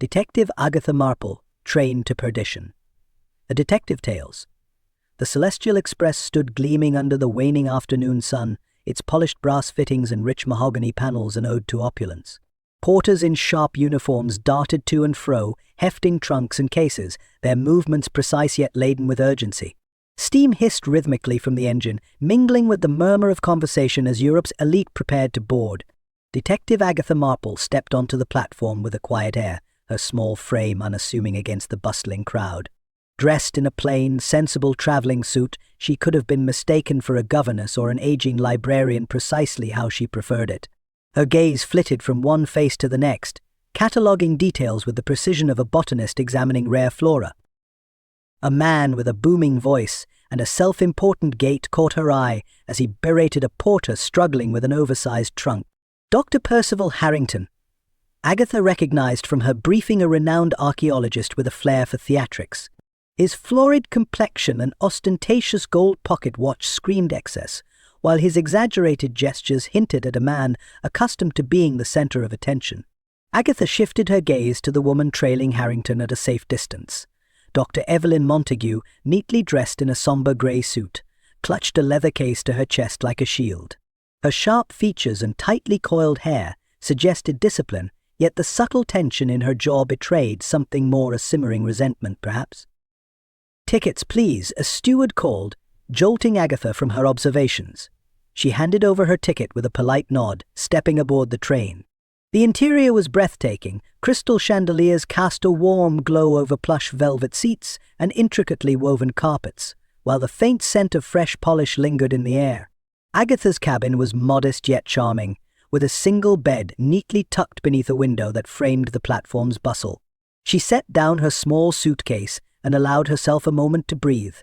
Detective Agatha Marple, trained to perdition. A Detective Tales. The Celestial Express stood gleaming under the waning afternoon sun, its polished brass fittings and rich mahogany panels an ode to opulence. Porters in sharp uniforms darted to and fro, hefting trunks and cases, their movements precise yet laden with urgency. Steam hissed rhythmically from the engine, mingling with the murmur of conversation as Europe's elite prepared to board. Detective Agatha Marple stepped onto the platform with a quiet air, her small frame unassuming against the bustling crowd. Dressed in a plain, sensible traveling suit, she could have been mistaken for a governess or an aging librarian, precisely how she preferred it. Her gaze flitted from one face to the next, cataloguing details with the precision of a botanist examining rare flora. A man with a booming voice and a self-important gait caught her eye as he berated a porter struggling with an oversized trunk. Dr. Percival Harrington. Agatha recognized from her briefing a renowned archaeologist with a flair for theatrics. His florid complexion and ostentatious gold pocket watch screamed excess, while his exaggerated gestures hinted at a man accustomed to being the center of attention. Agatha shifted her gaze to the woman trailing Harrington at a safe distance. Dr. Evelyn Montague, neatly dressed in a somber grey suit, clutched a leather case to her chest like a shield. Her sharp features and tightly coiled hair suggested discipline, yet the subtle tension in her jaw betrayed something more, a simmering resentment, perhaps. "Tickets, please," a steward called, jolting Agatha from her observations. She handed over her ticket with a polite nod, stepping aboard the train. The interior was breathtaking. Crystal chandeliers cast a warm glow over plush velvet seats and intricately woven carpets, while the faint scent of fresh polish lingered in the air. Agatha's cabin was modest yet charming, with a single bed neatly tucked beneath a window that framed the platform's bustle. She set down her small suitcase and allowed herself a moment to breathe.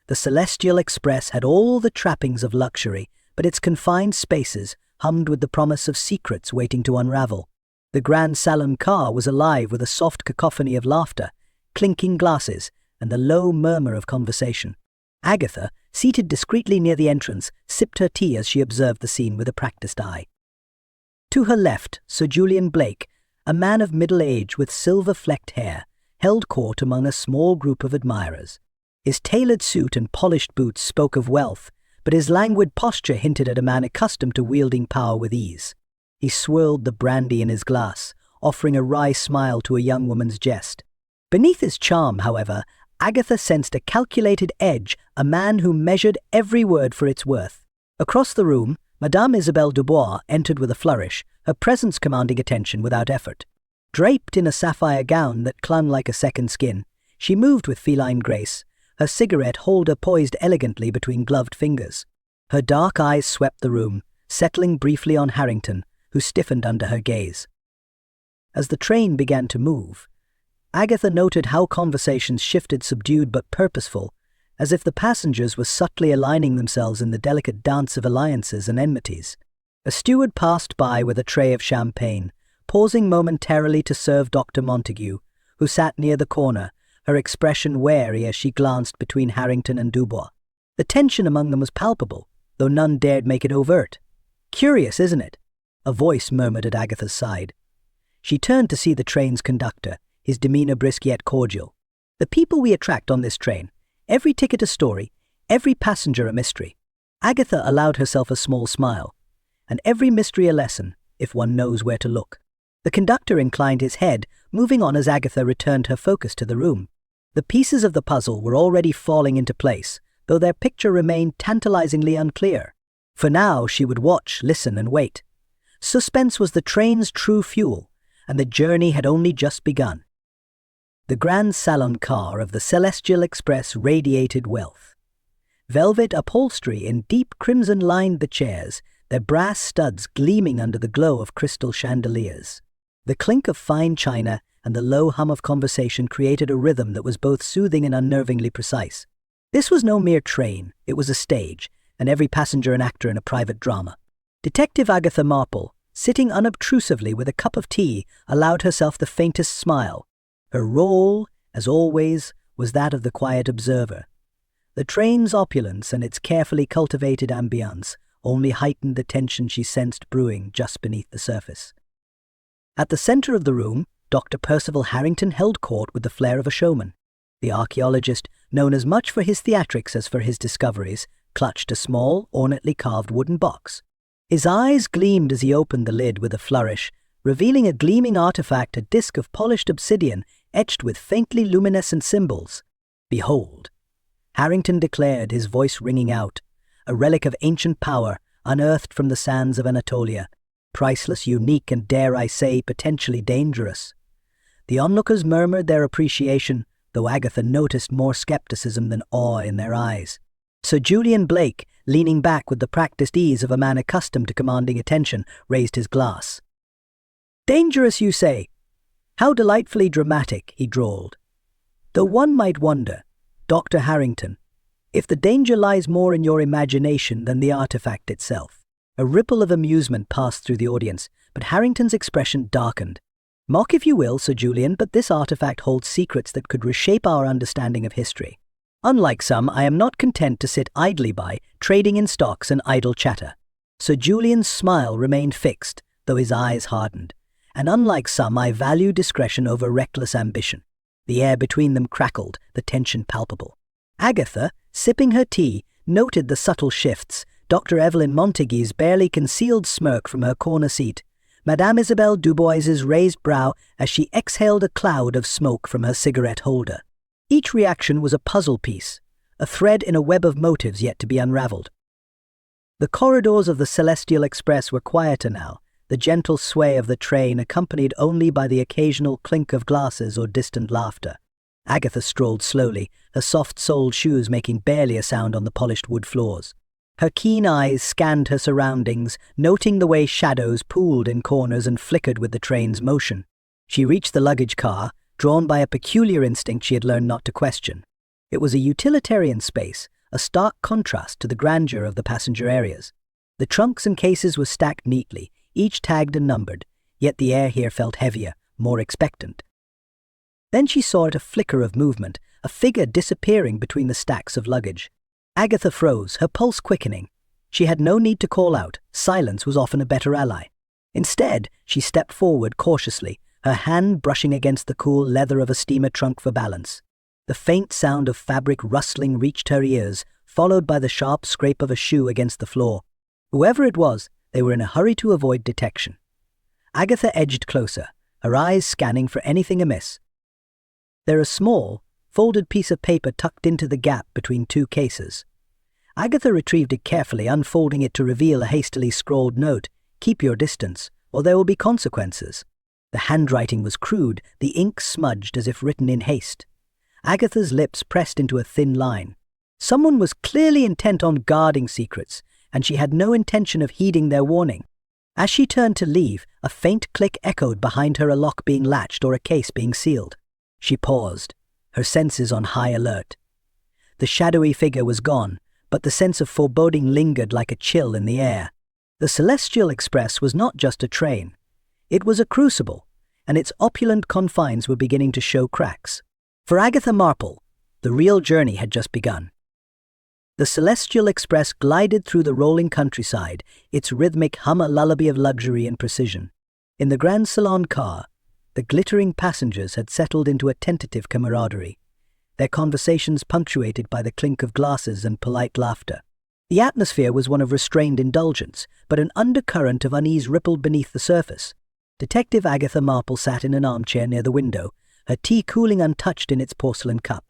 The Celestial Express had all the trappings of luxury, but its confined spaces hummed with the promise of secrets waiting to unravel. The Grand Salon car was alive with a soft cacophony of laughter, clinking glasses, and the low murmur of conversation. Agatha, seated discreetly near the entrance, sipped her tea as she observed the scene with a practiced eye. To her left, Sir Julian Blake, a man of middle age with silver-flecked hair, held court among a small group of admirers. His tailored suit and polished boots spoke of wealth, but his languid posture hinted at a man accustomed to wielding power with ease. He swirled the brandy in his glass, offering a wry smile to a young woman's jest. Beneath his charm, however, Agatha sensed a calculated edge, a man who measured every word for its worth. Across the room, Madame Isabelle Dubois entered with a flourish, her presence commanding attention without effort. Draped in a sapphire gown that clung like a second skin, she moved with feline grace, her cigarette holder poised elegantly between gloved fingers. Her dark eyes swept the room, settling briefly on Harrington, who stiffened under her gaze. As the train began to move, Agatha noted how conversations shifted, subdued but purposeful, as if the passengers were subtly aligning themselves in the delicate dance of alliances and enmities. A steward passed by with a tray of champagne, pausing momentarily to serve Dr. Montague, who sat near the corner, her expression wary as she glanced between Harrington and Dubois. The tension among them was palpable, though none dared make it overt. "Curious, isn't it?" a voice murmured at Agatha's side. She turned to see the train's conductor, his demeanor brisk yet cordial. "The people we attract on this train, every ticket a story, every passenger a mystery." Agatha allowed herself a small smile. "And every mystery a lesson, if one knows where to look." The conductor inclined his head, moving on as Agatha returned her focus to the room. The pieces of the puzzle were already falling into place, though their picture remained tantalizingly unclear. For now, she would watch, listen, and wait. Suspense was the train's true fuel, and the journey had only just begun. The Grand Salon car of the Celestial Express radiated wealth. Velvet upholstery in deep crimson lined the chairs, their brass studs gleaming under the glow of crystal chandeliers. The clink of fine china and the low hum of conversation created a rhythm that was both soothing and unnervingly precise. This was no mere train, it was a stage, and every passenger an actor in a private drama. Detective Agatha Marple, sitting unobtrusively with a cup of tea, allowed herself the faintest smile. Her role, as always, was that of the quiet observer. The train's opulence and its carefully cultivated ambience only heightened the tension she sensed brewing just beneath the surface. At the center of the room, Dr. Percival Harrington held court with the flair of a showman. The archaeologist, known as much for his theatrics as for his discoveries, clutched a small, ornately carved wooden box. His eyes gleamed as he opened the lid with a flourish, revealing a gleaming artifact, a disc of polished obsidian etched with faintly luminescent symbols. "Behold," Harrington declared, his voice ringing out, "a relic of ancient power, unearthed from the sands of Anatolia. Priceless, unique, and, dare I say, potentially dangerous." The onlookers murmured their appreciation, though Agatha noticed more skepticism than awe in their eyes. Sir Julian Blake, leaning back with the practiced ease of a man accustomed to commanding attention, raised his glass. "Dangerous, you say? How delightfully dramatic," he drawled. "Though one might wonder, Dr. Harrington, if the danger lies more in your imagination than the artifact itself." A ripple of amusement passed through the audience, but Harrington's expression darkened. "Mock if you will, Sir Julian, but this artifact holds secrets that could reshape our understanding of history. Unlike some, I am not content to sit idly by, trading in stocks and idle chatter." Sir Julian's smile remained fixed, though his eyes hardened. "And unlike some, I value discretion over reckless ambition." The air between them crackled, the tension palpable. Agatha, sipping her tea, noted the subtle shifts. Dr. Evelyn Montague's barely concealed smirk from her corner seat, Madame Isabelle Dubois's raised brow as she exhaled a cloud of smoke from her cigarette holder. Each reaction was a puzzle piece, a thread in a web of motives yet to be unraveled. The corridors of the Celestial Express were quieter now, the gentle sway of the train accompanied only by the occasional clink of glasses or distant laughter. Agatha strolled slowly, her soft-soled shoes making barely a sound on the polished wood floors. Her keen eyes scanned her surroundings, noting the way shadows pooled in corners and flickered with the train's motion. She reached the luggage car, drawn by a peculiar instinct she had learned not to question. It was a utilitarian space, a stark contrast to the grandeur of the passenger areas. The trunks and cases were stacked neatly, each tagged and numbered, yet the air here felt heavier, more expectant. Then she saw at a flicker of movement, a figure disappearing between the stacks of luggage. Agatha froze, her pulse quickening. She had no need to call out. Silence was often a better ally. Instead, she stepped forward cautiously, her hand brushing against the cool leather of a steamer trunk for balance. The faint sound of fabric rustling reached her ears, followed by the sharp scrape of a shoe against the floor. Whoever it was, they were in a hurry to avoid detection. Agatha edged closer, her eyes scanning for anything amiss. There a small, folded piece of paper tucked into the gap between two cases. Agatha retrieved it carefully, unfolding it to reveal a hastily scrawled note, "Keep your distance, or there will be consequences." The handwriting was crude, the ink smudged as if written in haste. Agatha's lips pressed into a thin line. Someone was clearly intent on guarding secrets, and she had no intention of heeding their warning. As she turned to leave, a faint click echoed behind her, a lock being latched or a case being sealed. She paused, her senses on high alert. The shadowy figure was gone, but the sense of foreboding lingered like a chill in the air. The Celestial Express was not just a train. It was a crucible, and its opulent confines were beginning to show cracks. For Agatha Marple, the real journey had just begun. The Celestial Express glided through the rolling countryside, its rhythmic hum a lullaby of luxury and precision. In the Grand Salon car, the glittering passengers had settled into a tentative camaraderie, their conversations punctuated by the clink of glasses and polite laughter. The atmosphere was one of restrained indulgence, but an undercurrent of unease rippled beneath the surface. Detective Agatha Marple sat in an armchair near the window, her tea cooling untouched in its porcelain cup.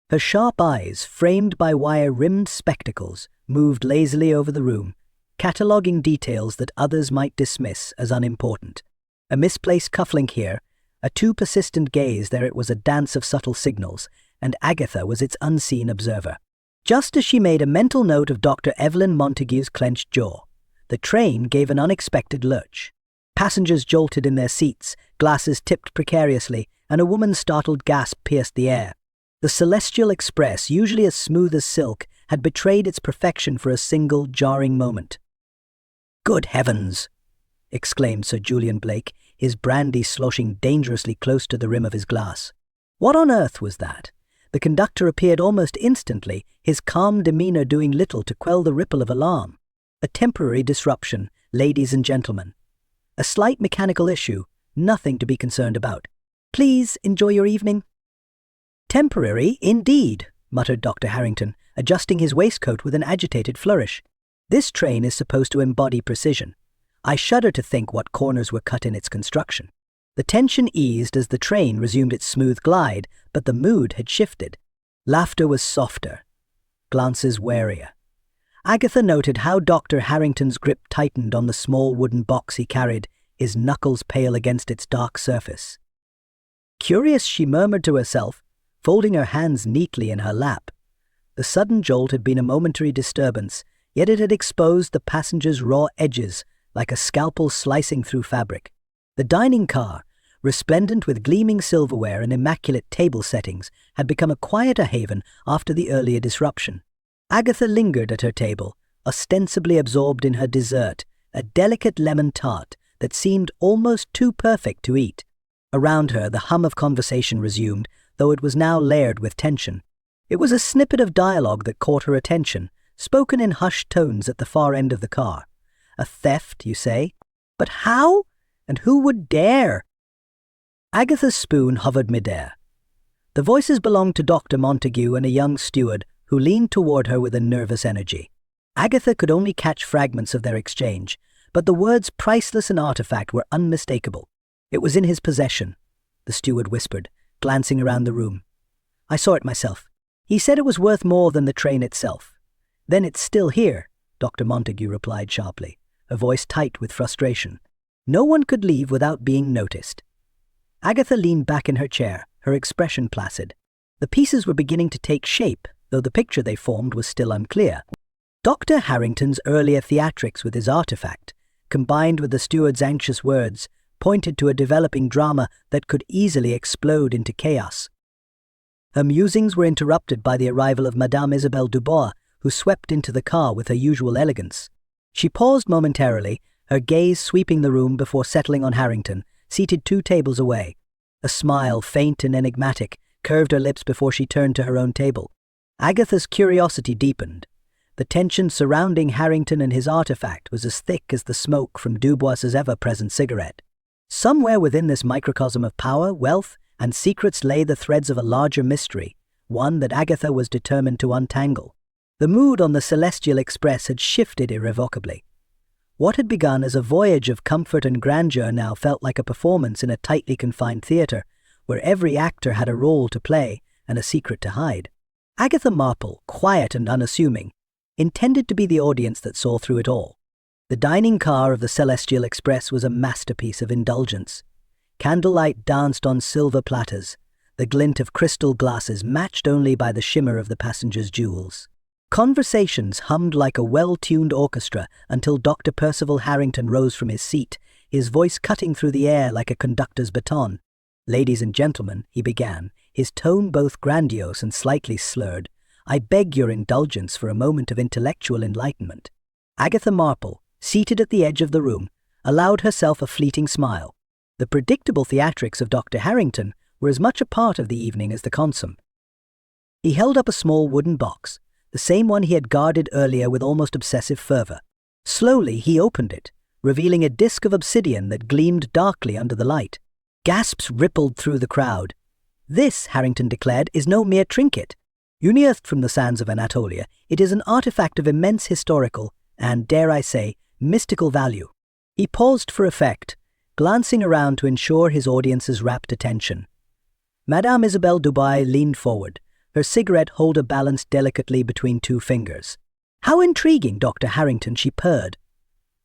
Her sharp eyes, framed by wire-rimmed spectacles, moved lazily over the room, cataloguing details that others might dismiss as unimportant. A misplaced cufflink here, a too persistent gaze there, it was a dance of subtle signals, and Agatha was its unseen observer. Just as she made a mental note of Dr. Evelyn Montague's clenched jaw, the train gave an unexpected lurch. Passengers jolted in their seats, glasses tipped precariously, and a woman's startled gasp pierced the air. The Celestial Express, usually as smooth as silk, had betrayed its perfection for a single jarring moment. "Good heavens!" exclaimed Sir Julian Blake, his brandy sloshing dangerously close to the rim of his glass. What on earth was that? The conductor appeared almost instantly, his calm demeanor doing little to quell the ripple of alarm. A temporary disruption, ladies and gentlemen. A slight mechanical issue, nothing to be concerned about. Please enjoy your evening." "Temporary, indeed," muttered Dr. Harrington, adjusting his waistcoat with an agitated flourish. "This train is supposed to embody precision. I shudder to think what corners were cut in its construction." The tension eased as the train resumed its smooth glide, but the mood had shifted. Laughter was softer, glances warier. Agatha noted how Dr. Harrington's grip tightened on the small wooden box he carried, his knuckles pale against its dark surface. "Curious," she murmured to herself, folding her hands neatly in her lap. The sudden jolt had been a momentary disturbance, yet it had exposed the passenger's raw edges like a scalpel slicing through fabric. The dining car, resplendent with gleaming silverware and immaculate table settings, had become a quieter haven after the earlier disruption. Agatha lingered at her table, ostensibly absorbed in her dessert, a delicate lemon tart that seemed almost too perfect to eat. Around her, the hum of conversation resumed, though it was now layered with tension. It was a snippet of dialogue that caught her attention, spoken in hushed tones at the far end of the car. "A theft, you say? But how? And who would dare?" Agatha's spoon hovered midair. The voices belonged to Dr. Montague and a young steward who leaned toward her with a nervous energy. Agatha could only catch fragments of their exchange, but the words priceless and artifact were unmistakable. "It was in his possession," the steward whispered, glancing around the room. "I saw it myself. He said it was worth more than the train itself." "Then it's still here," Dr. Montague replied sharply, her voice tight with frustration. "No one could leave without being noticed." Agatha leaned back in her chair, her expression placid. The pieces were beginning to take shape, though the picture they formed was still unclear. Dr. Harrington's earlier theatrics with his artifact, combined with the steward's anxious words, pointed to a developing drama that could easily explode into chaos. Her musings were interrupted by the arrival of Madame Isabelle Dubois, who swept into the car with her usual elegance. She paused momentarily, her gaze sweeping the room before settling on Harrington, seated 2 tables away. A smile, faint and enigmatic, curved her lips before she turned to her own table. Agatha's curiosity deepened. The tension surrounding Harrington and his artifact was as thick as the smoke from Dubois's ever-present cigarette. Somewhere within this microcosm of power, wealth, and secrets lay the threads of a larger mystery, one that Agatha was determined to untangle. The mood on the Celestial Express had shifted irrevocably. What had begun as a voyage of comfort and grandeur now felt like a performance in a tightly confined theatre, where every actor had a role to play and a secret to hide. Agatha Marple, quiet and unassuming, intended to be the audience that saw through it all. The dining car of the Celestial Express was a masterpiece of indulgence. Candlelight danced on silver platters, the glint of crystal glasses matched only by the shimmer of the passengers' jewels. Conversations hummed like a well-tuned orchestra until Dr. Percival Harrington rose from his seat, his voice cutting through the air like a conductor's baton. "Ladies and gentlemen," he began, his tone both grandiose and slightly slurred, "I beg your indulgence for a moment of intellectual enlightenment." Agatha Marple, seated at the edge of the room, allowed herself a fleeting smile. The predictable theatrics of Dr. Harrington were as much a part of the evening as the consummation. He held up a small wooden box, the same one he had guarded earlier with almost obsessive fervor. Slowly he opened it, revealing a disk of obsidian that gleamed darkly under the light. Gasps rippled through the crowd. "This," Harrington declared, "is no mere trinket. Unearthed from the sands of Anatolia, it is an artifact of immense historical and, dare I say, mystical value." He paused for effect, glancing around to ensure his audience's rapt attention. Madame Isabelle Dubois leaned forward, her cigarette holder balanced delicately between 2 fingers. "How intriguing, Dr. Harrington," she purred.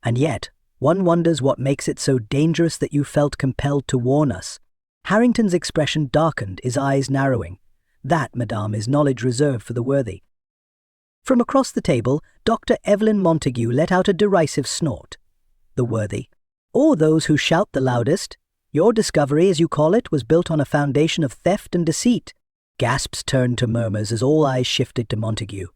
"And yet, one wonders what makes it so dangerous that you felt compelled to warn us." Harrington's expression darkened, his eyes narrowing. "That, madame, is knowledge reserved for the worthy." From across the table, Dr. Evelyn Montague let out a derisive snort. "The worthy? Or those who shout the loudest? Your discovery, as you call it, was built on a foundation of theft and deceit." Gasps turned to murmurs as all eyes shifted to Montague.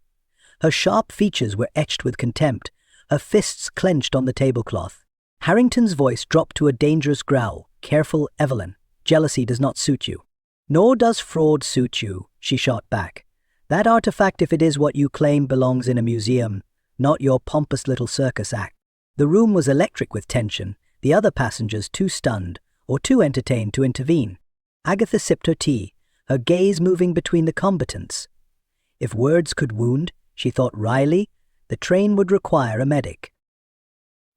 Her sharp features were etched with contempt, her fists clenched on the tablecloth. Harrington's voice dropped to a dangerous growl. "Careful, Evelyn. Jealousy does not suit you." "Nor does fraud suit you," she shot back. "That artifact, if it is what you claim, belongs in a museum, not your pompous little circus act." The room was electric with tension, the other passengers too stunned or too entertained to intervene. Agatha sipped her tea, her gaze moving between the combatants. If words could wound, she thought wryly, the train would require a medic.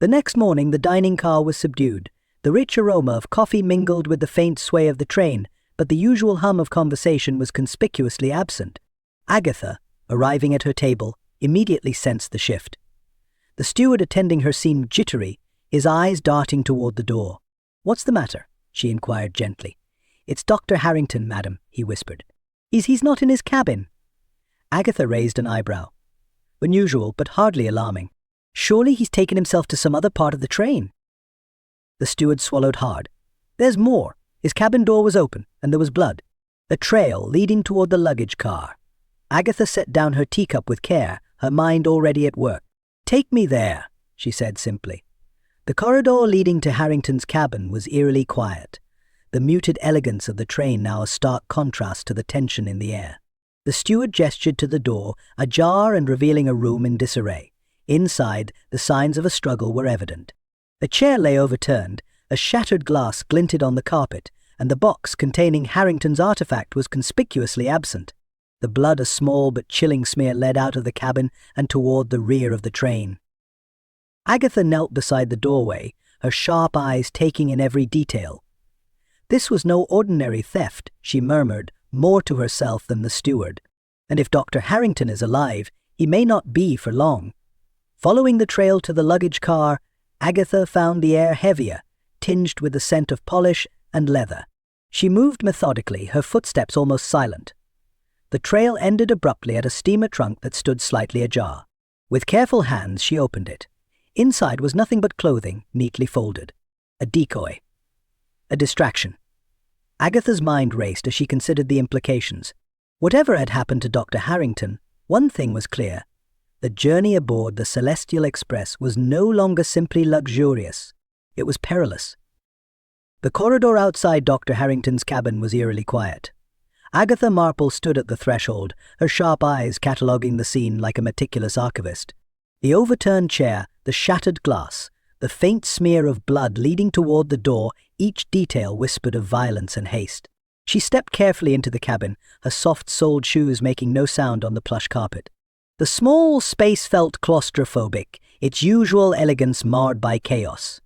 The next morning the dining car was subdued. The rich aroma of coffee mingled with the faint sway of the train, but the usual hum of conversation was conspicuously absent. Agatha, arriving at her table, immediately sensed the shift. The steward attending her seemed jittery, his eyes darting toward the door. "What's the matter?" she inquired gently. "It's Dr. Harrington, madam," he whispered. He's not in his cabin." Agatha raised an eyebrow. Unusual, but hardly alarming. "Surely he's taken himself to some other part of the train." The steward swallowed hard. "There's more. His cabin door was open, and there was blood. A trail leading toward the luggage car." Agatha set down her teacup with care, her mind already at work. "Take me there," she said simply. The corridor leading to Harrington's cabin was eerily quiet, the muted elegance of the train now a stark contrast to the tension in the air. The steward gestured to the door, ajar and revealing a room in disarray. Inside, the signs of a struggle were evident. A chair lay overturned, a shattered glass glinted on the carpet, and the box containing Harrington's artifact was conspicuously absent. The blood, a small but chilling smear, led out of the cabin and toward the rear of the train. Agatha knelt beside the doorway, her sharp eyes taking in every detail. "This was no ordinary theft," she murmured, more to herself than the steward. "And if Dr. Harrington is alive, he may not be for long." Following the trail to the luggage car, Agatha found the air heavier, tinged with the scent of polish and leather. She moved methodically, her footsteps almost silent. The trail ended abruptly at a steamer trunk that stood slightly ajar. With careful hands, she opened it. Inside was nothing but clothing, neatly folded. A decoy. A distraction. Agatha's mind raced as she considered the implications. Whatever had happened to Dr. Harrington, one thing was clear. The journey aboard the Celestial Express was no longer simply luxurious. It was perilous. The corridor outside Dr. Harrington's cabin was eerily quiet. Agatha Marple stood at the threshold, her sharp eyes cataloguing the scene like a meticulous archivist. The overturned chair, the shattered glass, the faint smear of blood leading toward the door, each detail whispered of violence and haste. She stepped carefully into the cabin, her soft-soled shoes making no sound on the plush carpet. The small space felt claustrophobic, its usual elegance marred by chaos.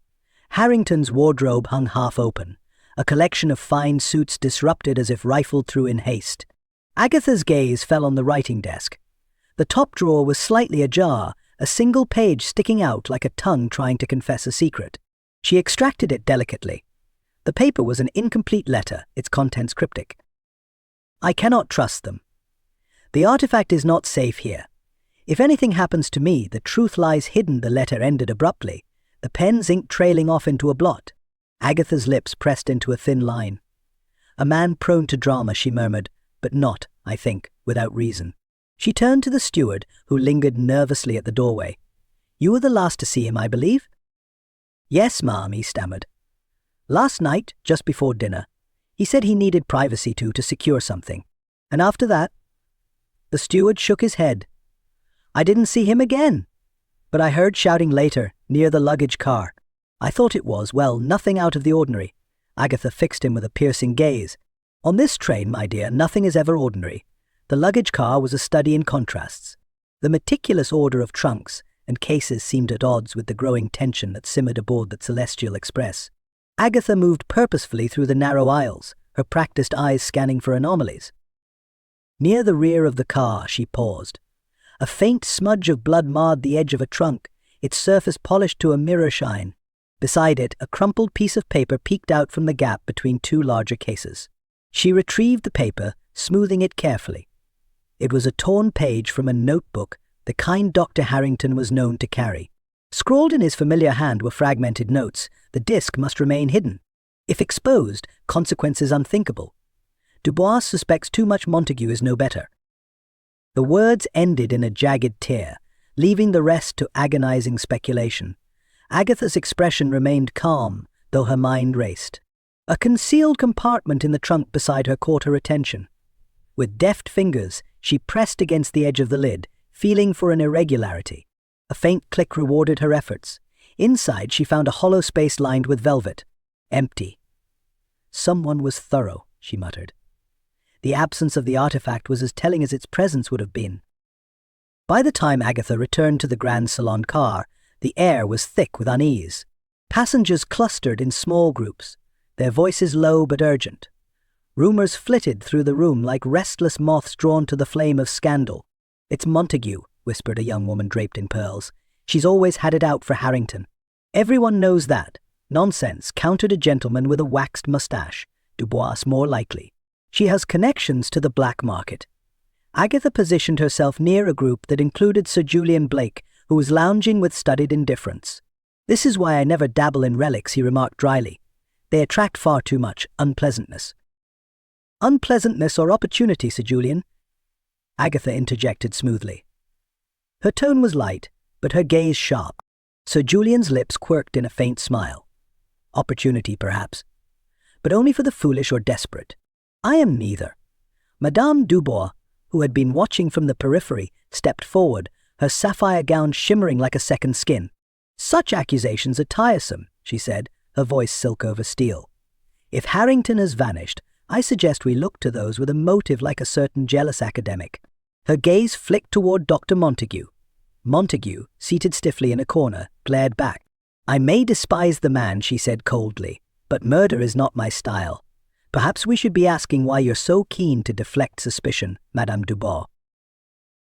Harrington's wardrobe hung half open, a collection of fine suits disrupted as if rifled through in haste. Agatha's gaze fell on the writing desk. The top drawer was slightly ajar, a single page sticking out like a tongue trying to confess a secret. She extracted it delicately. The paper was an incomplete letter, its contents cryptic. "I cannot trust them. The artifact is not safe here. If anything happens to me, the truth lies hidden." The letter ended abruptly, the pen's ink trailing off into a blot. Agatha's lips pressed into a thin line. "A man prone to drama," she murmured, "but not, I think, without reason." She turned to the steward, who lingered nervously at the doorway. "You were the last to see him, I believe?" "Yes, ma'am," he stammered. "Last night, just before dinner. He said he needed privacy to secure something. And after that?" The steward shook his head. "I didn't see him again. But I heard shouting later, near the luggage car. I thought it was, well, nothing out of the ordinary." Agatha fixed him with a piercing gaze. "On this train, my dear, nothing is ever ordinary. The luggage car was a study in contrasts. The meticulous order of trunks and cases seemed at odds with the growing tension that simmered aboard the Celestial Express." Agatha moved purposefully through the narrow aisles, her practiced eyes scanning for anomalies. Near the rear of the car, she paused. A faint smudge of blood marred the edge of a trunk, its surface polished to a mirror shine. Beside it, a crumpled piece of paper peeked out from the gap between two larger cases. She retrieved the paper, smoothing it carefully. It was a torn page from a notebook, the kind Dr. Harrington was known to carry. Scrawled in his familiar hand were fragmented notes. The disc must remain hidden. If exposed, consequences unthinkable. Dubois suspects too much Montague is no better. The words ended in a jagged tear, leaving the rest to agonizing speculation. Agatha's expression remained calm, though her mind raced. A concealed compartment in the trunk beside her caught her attention. With deft fingers, she pressed against the edge of the lid, feeling for an irregularity. A faint click rewarded her efforts. Inside, she found a hollow space lined with velvet. Empty. Someone was thorough. she muttered. The absence of the artifact was as telling as its presence would have been. By the time Agatha returned to the Grand Salon car, the air was thick with unease. Passengers clustered in small groups, their voices low but urgent. Rumours flitted through the room like restless moths drawn to the flame of scandal. "It's Montague," whispered a young woman draped in pearls. "She's always had it out for Harrington." "Everyone knows that." "Nonsense," countered a gentleman with a waxed moustache. "Dubois more likely. She has connections to the black market." Agatha positioned herself near a group that included Sir Julian Blake, who was lounging with studied indifference. "This is why I never dabble in relics," he remarked dryly. "They attract far too much unpleasantness." "Unpleasantness or opportunity, Sir Julian?" Agatha interjected smoothly. Her tone was light, but her gaze sharp. Sir Julian's lips quirked in a faint smile. "Opportunity, perhaps. But only for the foolish or desperate. I am neither." Madame Dubois, who had been watching from the periphery, stepped forward, her sapphire gown shimmering like a second skin. "Such accusations are tiresome," she said, her voice silk over steel. "If Harrington has vanished, I suggest we look to those with a motive like a certain jealous academic." Her gaze flicked toward Dr. Montague. Montague, seated stiffly in a corner, glared back. "I may despise the man," she said coldly, "but murder is not my style. Perhaps we should be asking why you're so keen to deflect suspicion, Madame Dubois."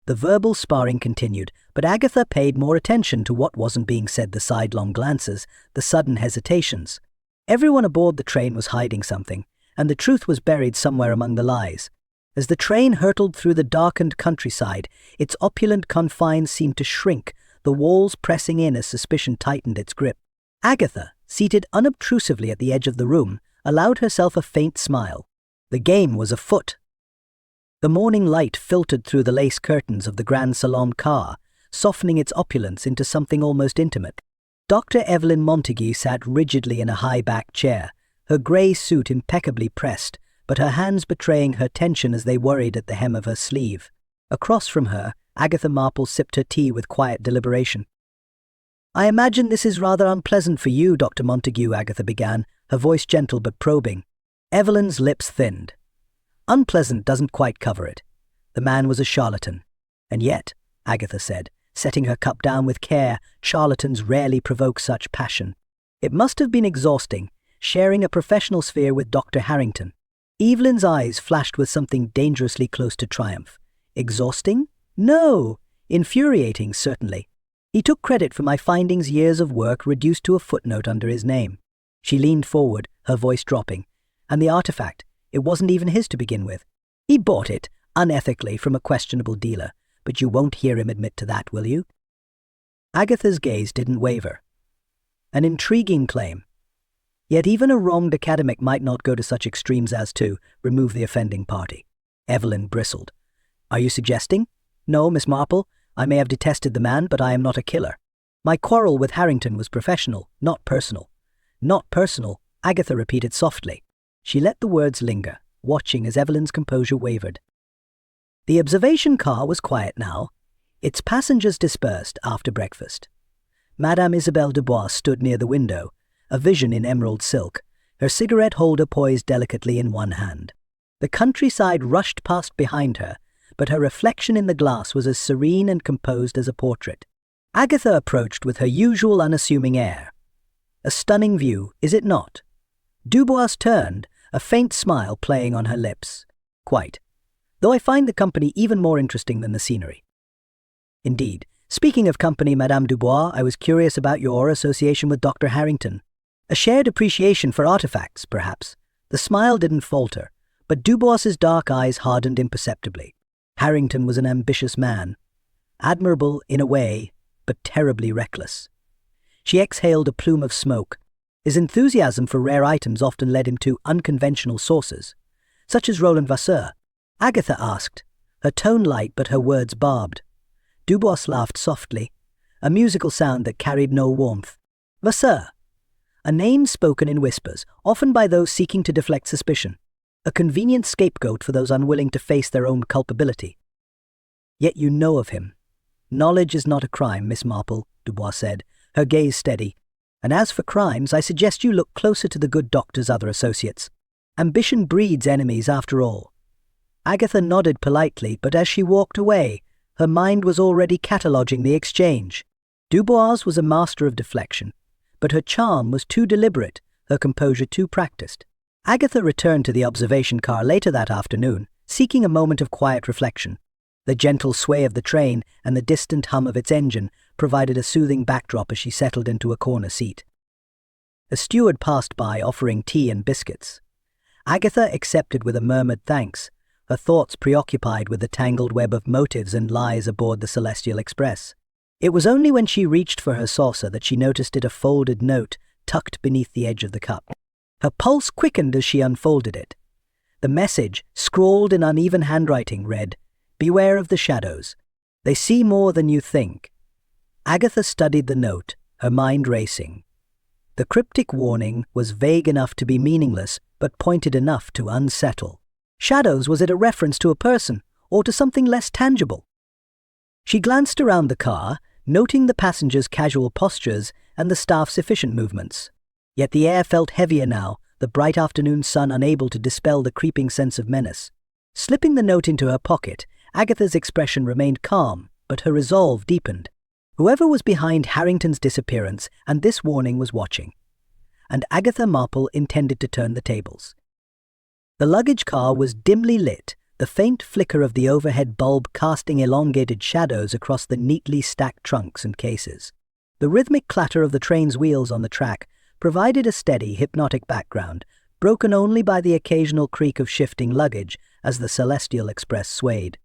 The verbal sparring continued, but Agatha paid more attention to what wasn't being said, the sidelong glances, the sudden hesitations. Everyone aboard the train was hiding something, and the truth was buried somewhere among the lies. As the train hurtled through the darkened countryside, its opulent confines seemed to shrink, the walls pressing in as suspicion tightened its grip. Agatha, seated unobtrusively at the edge of the room, allowed herself a faint smile. The game was afoot. The morning light filtered through the lace curtains of the Grand Salon car, softening its opulence into something almost intimate. Dr. Evelyn Montague sat rigidly in a high-backed chair, her grey suit impeccably pressed, but her hands betraying her tension as they worried at the hem of her sleeve. Across from her, Agatha Marple sipped her tea with quiet deliberation. "I imagine this is rather unpleasant for you, Dr. Montague," Agatha began, her voice gentle but probing. Evelyn's lips thinned. "Unpleasant doesn't quite cover it. The man was a charlatan. And yet," Agatha said, setting her cup down with care, "charlatans rarely provoke such passion. It must have been exhausting, sharing a professional sphere with Dr. Harrington." Evelyn's eyes flashed with something dangerously close to triumph. "Exhausting? No. Infuriating, certainly. He took credit for my findings, years of work reduced to a footnote under his name." She leaned forward, her voice dropping. "And the artifact, it wasn't even his to begin with. He bought it, unethically, from a questionable dealer, but you won't hear him admit to that, will you?" Agatha's gaze didn't waver. An intriguing claim. Yet even a wronged academic might not go to such extremes as to remove the offending party. Evelyn bristled. "Are you suggesting?" "No, Miss Marple. I may have detested the man, but I am not a killer. My quarrel with Harrington was professional, not personal." "Not personal," Agatha repeated softly. She let the words linger, watching as Evelyn's composure wavered. The observation car was quiet now. Its passengers dispersed after breakfast. Madame Isabelle Dubois stood near the window, a vision in emerald silk, her cigarette holder poised delicately in one hand. The countryside rushed past behind her, but her reflection in the glass was as serene and composed as a portrait. Agatha approached with her usual unassuming air. "A stunning view, is it not?" Dubois turned, a faint smile playing on her lips. "Quite. Though I find the company even more interesting than the scenery." "Indeed. Speaking of company, Madame Dubois, I was curious about your association with Dr. Harrington. A shared appreciation for artifacts, perhaps." The smile didn't falter, but Dubois's dark eyes hardened imperceptibly. Harrington was an ambitious man. Admirable in a way, but terribly reckless. She exhaled a plume of smoke. His enthusiasm for rare items often led him to unconventional sources, such as Roland Vasseur. Agatha asked, her tone light but her words barbed. Dubois laughed softly, a musical sound that carried no warmth. "Vasseur. A name spoken in whispers, often by those seeking to deflect suspicion. A convenient scapegoat for those unwilling to face their own culpability." "Yet you know of him." "Knowledge is not a crime, Miss Marple," Dubois said, her gaze steady. "And as for crimes, I suggest you look closer to the good doctor's other associates." Ambition breeds enemies after all. Agatha nodded politely, but as she walked away, her mind was already cataloguing the exchange. Dubois was a master of deflection, but her charm was too deliberate, her composure too practiced. Agatha returned to the observation car later that afternoon, seeking a moment of quiet reflection. The gentle sway of the train and the distant hum of its engine provided a soothing backdrop as she settled into a corner seat. A steward passed by offering tea and biscuits. Agatha accepted with a murmured thanks, her thoughts preoccupied with the tangled web of motives and lies aboard the Celestial Express. It was only when she reached for her saucer that she noticed it a folded note tucked beneath the edge of the cup. Her pulse quickened as she unfolded it. The message, scrawled in uneven handwriting, read, "Beware of the shadows. They see more than you think." Agatha studied the note, her mind racing. The cryptic warning was vague enough to be meaningless, but pointed enough to unsettle. Shadows, was it a reference to a person, or to something less tangible? She glanced around the car, noting the passengers' casual postures and the staff's efficient movements. Yet the air felt heavier now, the bright afternoon sun unable to dispel the creeping sense of menace. Slipping the note into her pocket, Agatha's expression remained calm, but her resolve deepened. Whoever was behind Harrington's disappearance and this warning was watching, and Agatha Marple intended to turn the tables. The luggage car was dimly lit, the faint flicker of the overhead bulb casting elongated shadows across the neatly stacked trunks and cases. The rhythmic clatter of the train's wheels on the track provided a steady, hypnotic background, broken only by the occasional creak of shifting luggage as the Celestial Express swayed.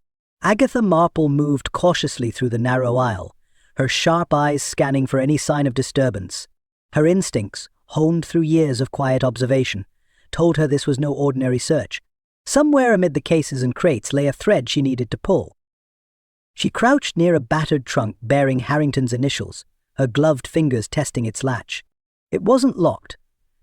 Agatha Marple moved cautiously through the narrow aisle, her sharp eyes scanning for any sign of disturbance. Her instincts, honed through years of quiet observation, told her this was no ordinary search. Somewhere amid the cases and crates lay a thread she needed to pull. She crouched near a battered trunk bearing Harrington's initials, her gloved fingers testing its latch. It wasn't locked,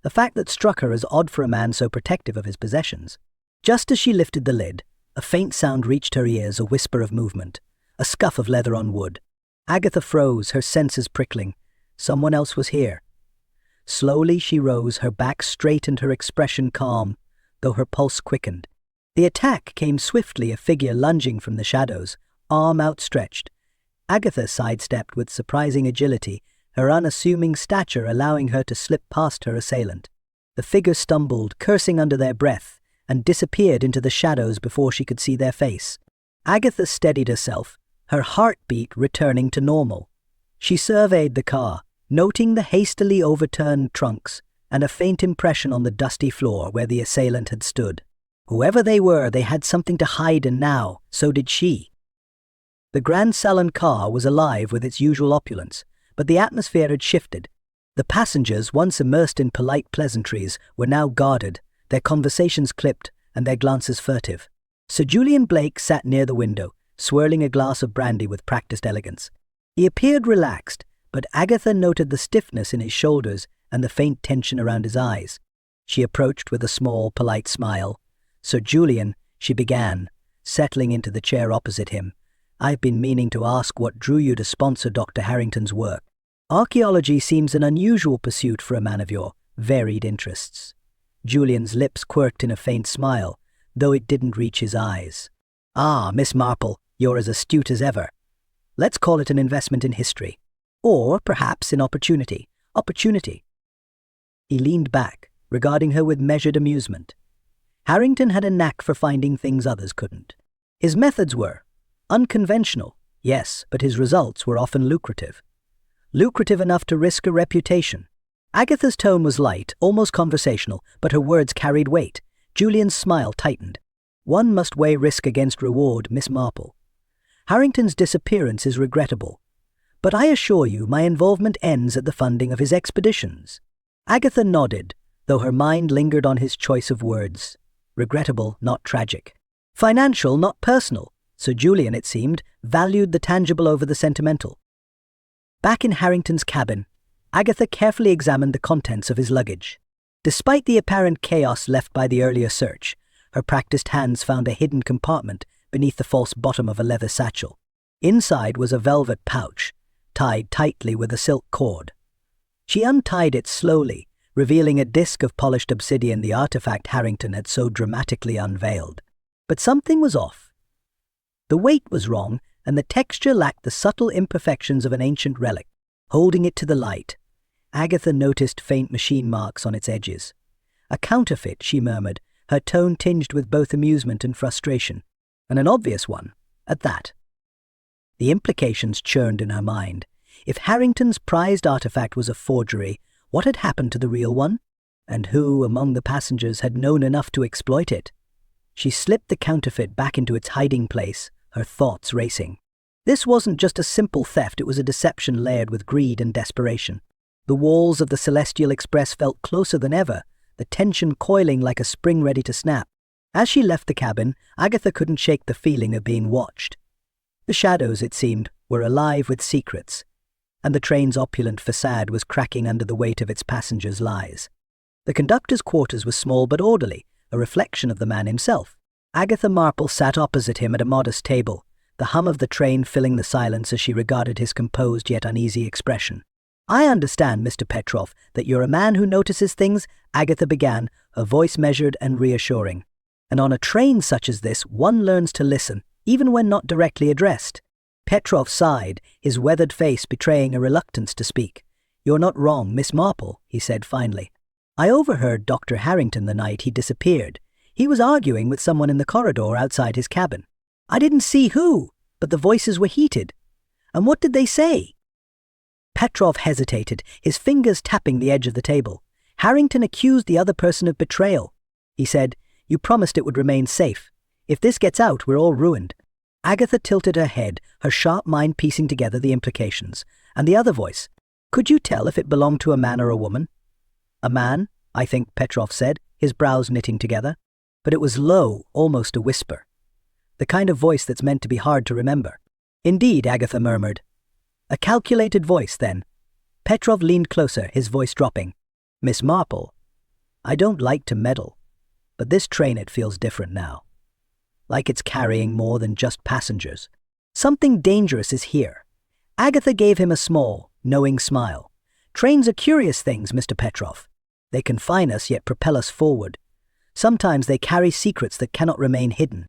a fact that struck her as odd for a man so protective of his possessions. Just as she lifted the lid, a faint sound reached her ears, a whisper of movement, a scuff of leather on wood. Agatha froze, her senses prickling. Someone else was here. Slowly she rose, her back straight and her expression calm, though her pulse quickened. The attack came swiftly, a figure lunging from the shadows, arm outstretched. Agatha sidestepped with surprising agility, her unassuming stature allowing her to slip past her assailant. The figure stumbled, cursing under their breath, and disappeared into the shadows before she could see their face. Agatha steadied herself, her heartbeat returning to normal. She surveyed the car, noting the hastily overturned trunks and a faint impression on the dusty floor where the assailant had stood. Whoever they were, they had something to hide, and now, so did she. The Grand Salon car was alive with its usual opulence, but the atmosphere had shifted. The passengers, once immersed in polite pleasantries, were now guarded, their conversations clipped and their glances furtive. Sir Julian Blake sat near the window, swirling a glass of brandy with practiced elegance. He appeared relaxed, but Agatha noted the stiffness in his shoulders and the faint tension around his eyes. She approached with a small, polite smile. "Sir Julian," she began, settling into the chair opposite him, "I've been meaning to ask what drew you to sponsor Dr. Harrington's work. Archaeology seems an unusual pursuit for a man of your varied interests." Julian's lips quirked in a faint smile, though it didn't reach his eyes. "Ah, Miss Marple, you're as astute as ever. Let's call it an investment in history. Or, perhaps, in opportunity. Opportunity." He leaned back, regarding her with measured amusement. Harrington had a knack for finding things others couldn't. His methods were unconventional, yes, but his results were often lucrative. Lucrative enough to risk a reputation. Agatha's tone was light, almost conversational, but her words carried weight. Julian's smile tightened. "One must weigh risk against reward, Miss Marple. Harrington's disappearance is regrettable, but I assure you my involvement ends at the funding of his expeditions." Agatha nodded, though her mind lingered on his choice of words. Regrettable, not tragic. Financial, not personal. Sir Julian, it seemed, valued the tangible over the sentimental. Back in Harrington's cabin, Agatha carefully examined the contents of his luggage. Despite the apparent chaos left by the earlier search, her practiced hands found a hidden compartment beneath the false bottom of a leather satchel. Inside was a velvet pouch, tied tightly with a silk cord. She untied it slowly, revealing a disk of polished obsidian, the artifact Harrington had so dramatically unveiled. But something was off. The weight was wrong, and the texture lacked the subtle imperfections of an ancient relic. Holding it to the light, Agatha noticed faint machine marks on its edges. A counterfeit, she murmured, her tone tinged with both amusement and frustration. And an obvious one, at that. The implications churned in her mind. If Harrington's prized artifact was a forgery, what had happened to the real one? And who, among the passengers, had known enough to exploit it? She slipped the counterfeit back into its hiding place, her thoughts racing. This wasn't just a simple theft, it was a deception layered with greed and desperation. The walls of the Celestial Express felt closer than ever, the tension coiling like a spring ready to snap. As she left the cabin, Agatha couldn't shake the feeling of being watched. The shadows, it seemed, were alive with secrets, and the train's opulent facade was cracking under the weight of its passengers' lies. The conductor's quarters were small but orderly, a reflection of the man himself. Agatha Marple sat opposite him at a modest table, the hum of the train filling the silence as she regarded his composed yet uneasy expression. "I understand, Mr. Petrov, that you're a man who notices things," Agatha began, her voice measured and reassuring. "And on a train such as this, one learns to listen, even when not directly addressed." Petrov sighed, his weathered face betraying a reluctance to speak. "You're not wrong, Miss Marple," he said finally. "I overheard Dr. Harrington the night he disappeared. He was arguing with someone in the corridor outside his cabin. I didn't see who, but the voices were heated. And what did they say?" Petrov hesitated, his fingers tapping the edge of the table. "Harrington accused the other person of betrayal. He said, 'You promised it would remain safe. If this gets out, we're all ruined.'" Agatha tilted her head, her sharp mind piecing together the implications. And the other voice, "Could you tell if it belonged to a man or a woman?" "A man, I think," Petrov said, his brows knitting together. But it was low, almost a whisper. The kind of voice that's meant to be hard to remember. "Indeed," Agatha murmured. "A calculated voice, then." Petrov leaned closer, his voice dropping. "Miss Marple, I don't like to meddle, but this train, it feels different now. Like it's carrying more than just passengers. Something dangerous is here." Agatha gave him a small, knowing smile. "Trains are curious things, Mr. Petrov. They confine us yet propel us forward. Sometimes they carry secrets that cannot remain hidden."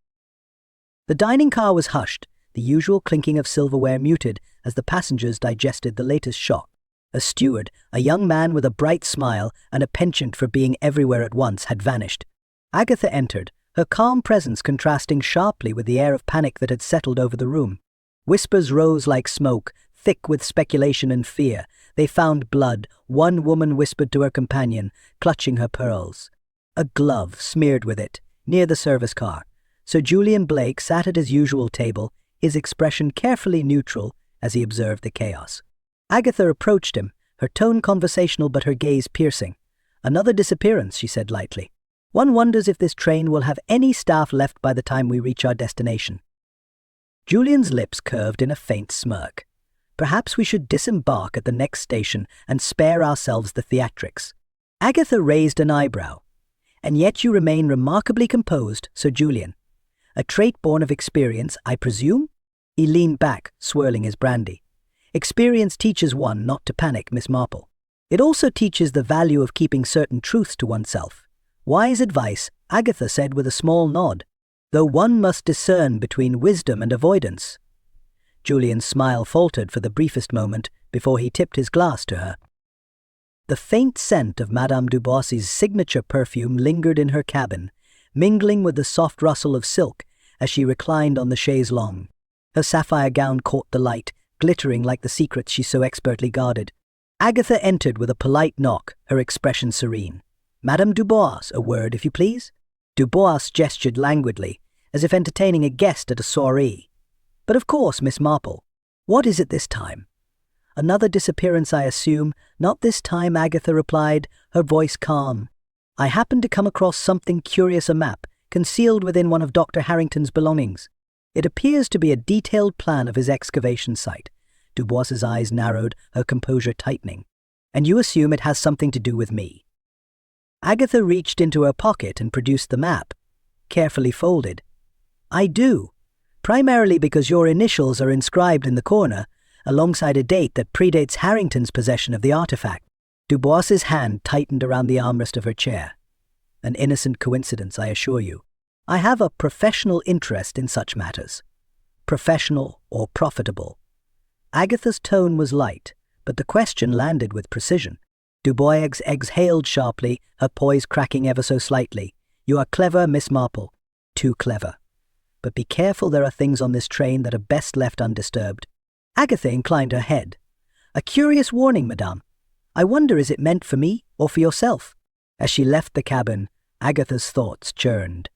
The dining car was hushed, the usual clinking of silverware muted as the passengers digested the latest shock. A steward, a young man with a bright smile and a penchant for being everywhere at once, had vanished. Agatha entered, her calm presence contrasting sharply with the air of panic that had settled over the room. Whispers rose like smoke, thick with speculation and fear. They found blood, one woman whispered to her companion, clutching her pearls. A glove smeared with it, near the service car. Sir Julian Blake sat at his usual table, his expression carefully neutral as he observed the chaos. Agatha approached him, her tone conversational but her gaze piercing. "Another disappearance," she said lightly. "One wonders if this train will have any staff left by the time we reach our destination." Julian's lips curved in a faint smirk. "Perhaps we should disembark at the next station and spare ourselves the theatrics." Agatha raised an eyebrow. "And yet you remain remarkably composed, Sir Julian. A trait born of experience, I presume?" He leaned back, swirling his brandy. "Experience teaches one not to panic, Miss Marple. It also teaches the value of keeping certain truths to oneself. Wise advice," Agatha said with a small nod, "though one must discern between wisdom and avoidance." Julian's smile faltered for the briefest moment before he tipped his glass to her. The faint scent of Madame Dubois's signature perfume lingered in her cabin, mingling with the soft rustle of silk as she reclined on the chaise longue. Her sapphire gown caught the light, glittering like the secrets she so expertly guarded. Agatha entered with a polite knock, her expression serene. "Madame Dubois, a word, if you please." Dubois gestured languidly, as if entertaining a guest at a soiree. "But of course, Miss Marple. What is it this time?" "Another disappearance, I assume." "Not this time," Agatha replied, her voice calm. "I happened to come across something curious, a map, concealed within one of Dr. Harrington's belongings. It appears to be a detailed plan of his excavation site." Dubois's eyes narrowed, her composure tightening. "And you assume it has something to do with me?" Agatha reached into her pocket and produced the map, carefully folded. "I do. Primarily because your initials are inscribed in the corner, alongside a date that predates Harrington's possession of the artifact." Dubois's hand tightened around the armrest of her chair. An innocent coincidence, I assure you. I have a professional interest in such matters. Professional or profitable. Agatha's tone was light, but the question landed with precision. Dubois exhaled sharply, her poise cracking ever so slightly. You are clever, Miss Marple. Too clever. But be careful, there are things on this train that are best left undisturbed. Agatha inclined her head. A curious warning, madame. I wonder, is it meant for me or for yourself? As she left the cabin, Agatha's thoughts churned.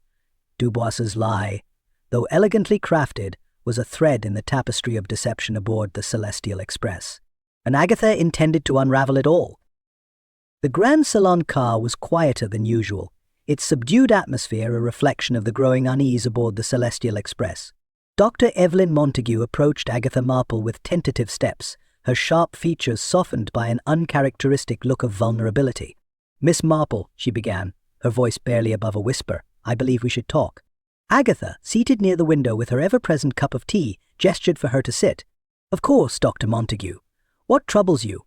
Dubois's lie, though elegantly crafted, was a thread in the tapestry of deception aboard the Celestial Express, and Agatha intended to unravel it all. The Grand Salon car was quieter than usual, its subdued atmosphere a reflection of the growing unease aboard the Celestial Express. Dr. Evelyn Montague approached Agatha Marple with tentative steps, her sharp features softened by an uncharacteristic look of vulnerability. Miss Marple, she began, her voice barely above a whisper, I believe we should talk. Agatha, seated near the window with her ever-present cup of tea, gestured for her to sit. Of course, Dr. Montague. What troubles you?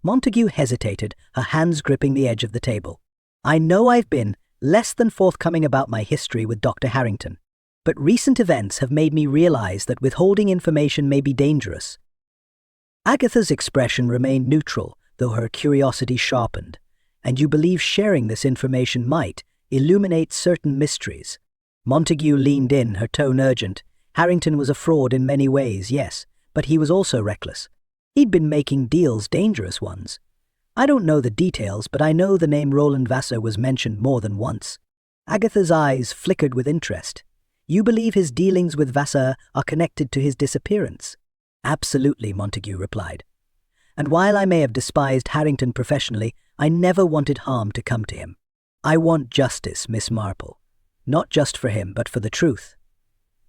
Montague hesitated, her hands gripping the edge of the table. I know I've been less than forthcoming about my history with Dr. Harrington, but recent events have made me realize that withholding information may be dangerous. Agatha's expression remained neutral, though her curiosity sharpened. And you believe sharing this information might illuminate certain mysteries. Montague leaned in, her tone urgent. Harrington was a fraud in many ways, yes, but he was also reckless. He'd been making deals, dangerous ones. I don't know the details, but I know the name Roland Vassar was mentioned more than once. Agatha's eyes flickered with interest. You believe his dealings with Vassar are connected to his disappearance? Absolutely, Montague replied. And while I may have despised Harrington professionally, I never wanted harm to come to him. I want justice, Miss Marple. Not just for him, but for the truth.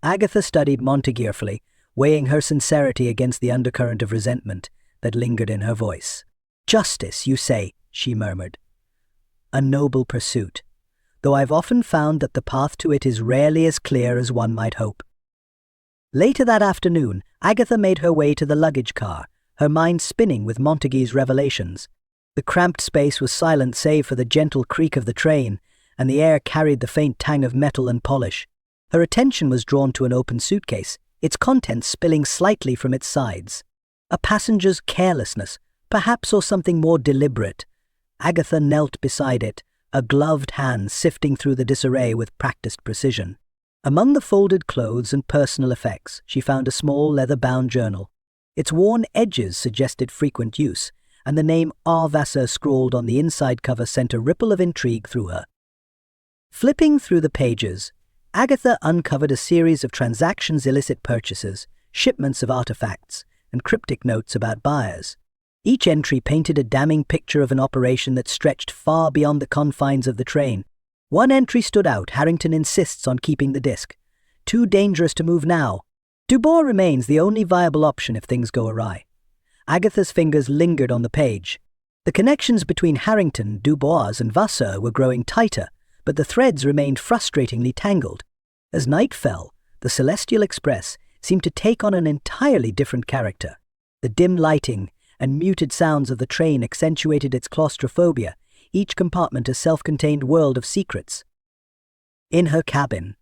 Agatha studied Montague carefully, weighing her sincerity against the undercurrent of resentment that lingered in her voice. Justice, you say, she murmured. A noble pursuit, though I've often found that the path to it is rarely as clear as one might hope. Later that afternoon, Agatha made her way to the luggage car, her mind spinning with Montague's revelations. The cramped space was silent save for the gentle creak of the train, and the air carried the faint tang of metal and polish. Her attention was drawn to an open suitcase, its contents spilling slightly from its sides. A passenger's carelessness, perhaps, or something more deliberate. Agatha knelt beside it, a gloved hand sifting through the disarray with practiced precision. Among the folded clothes and personal effects, she found a small leather-bound journal. Its worn edges suggested frequent use, and the name R. Vassar scrawled on the inside cover sent a ripple of intrigue through her. Flipping through the pages, Agatha uncovered a series of transactions, illicit purchases, shipments of artifacts, and cryptic notes about buyers. Each entry painted a damning picture of an operation that stretched far beyond the confines of the train. One entry stood out. Harrington insists on keeping the disc. Too dangerous to move now. Dubois remains the only viable option if things go awry. Agatha's fingers lingered on the page. The connections between Harrington, Dubois, and Vassar were growing tighter, but the threads remained frustratingly tangled. As night fell, the Celestial Express seemed to take on an entirely different character. The dim lighting and muted sounds of the train accentuated its claustrophobia, each compartment a self-contained world of secrets. In her cabin,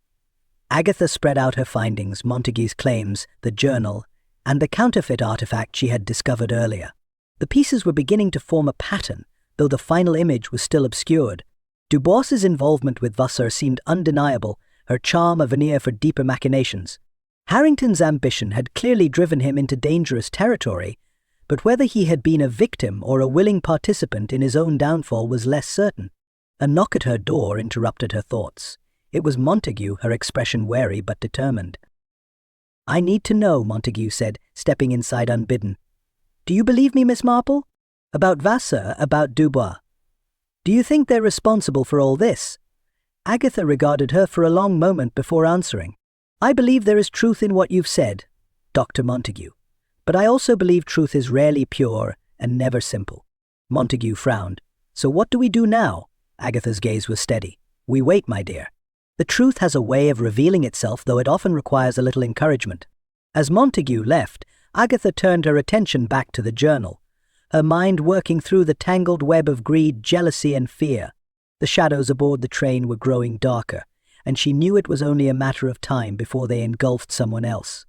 Agatha spread out her findings, Montague's claims, the journal, and the counterfeit artifact she had discovered earlier. The pieces were beginning to form a pattern, though the final image was still obscured. Dubois's involvement with Vassar seemed undeniable, her charm a veneer for deeper machinations. Harrington's ambition had clearly driven him into dangerous territory, but whether he had been a victim or a willing participant in his own downfall was less certain. A knock at her door interrupted her thoughts. It was Montague, her expression wary but determined. I need to know, Montague said, stepping inside unbidden. Do you believe me, Miss Marple? About Vassar, about Dubois? Do you think they're responsible for all this? Agatha regarded her for a long moment before answering. I believe there is truth in what you've said, Dr. Montague. But I also believe truth is rarely pure and never simple. Montague frowned. So what do we do now? Agatha's gaze was steady. We wait, my dear. The truth has a way of revealing itself, though it often requires a little encouragement. As Montague left, Agatha turned her attention back to the journal. her mind working through the tangled web of greed, jealousy, and fear. The shadows aboard the train were growing darker, and she knew it was only a matter of time before they engulfed someone else.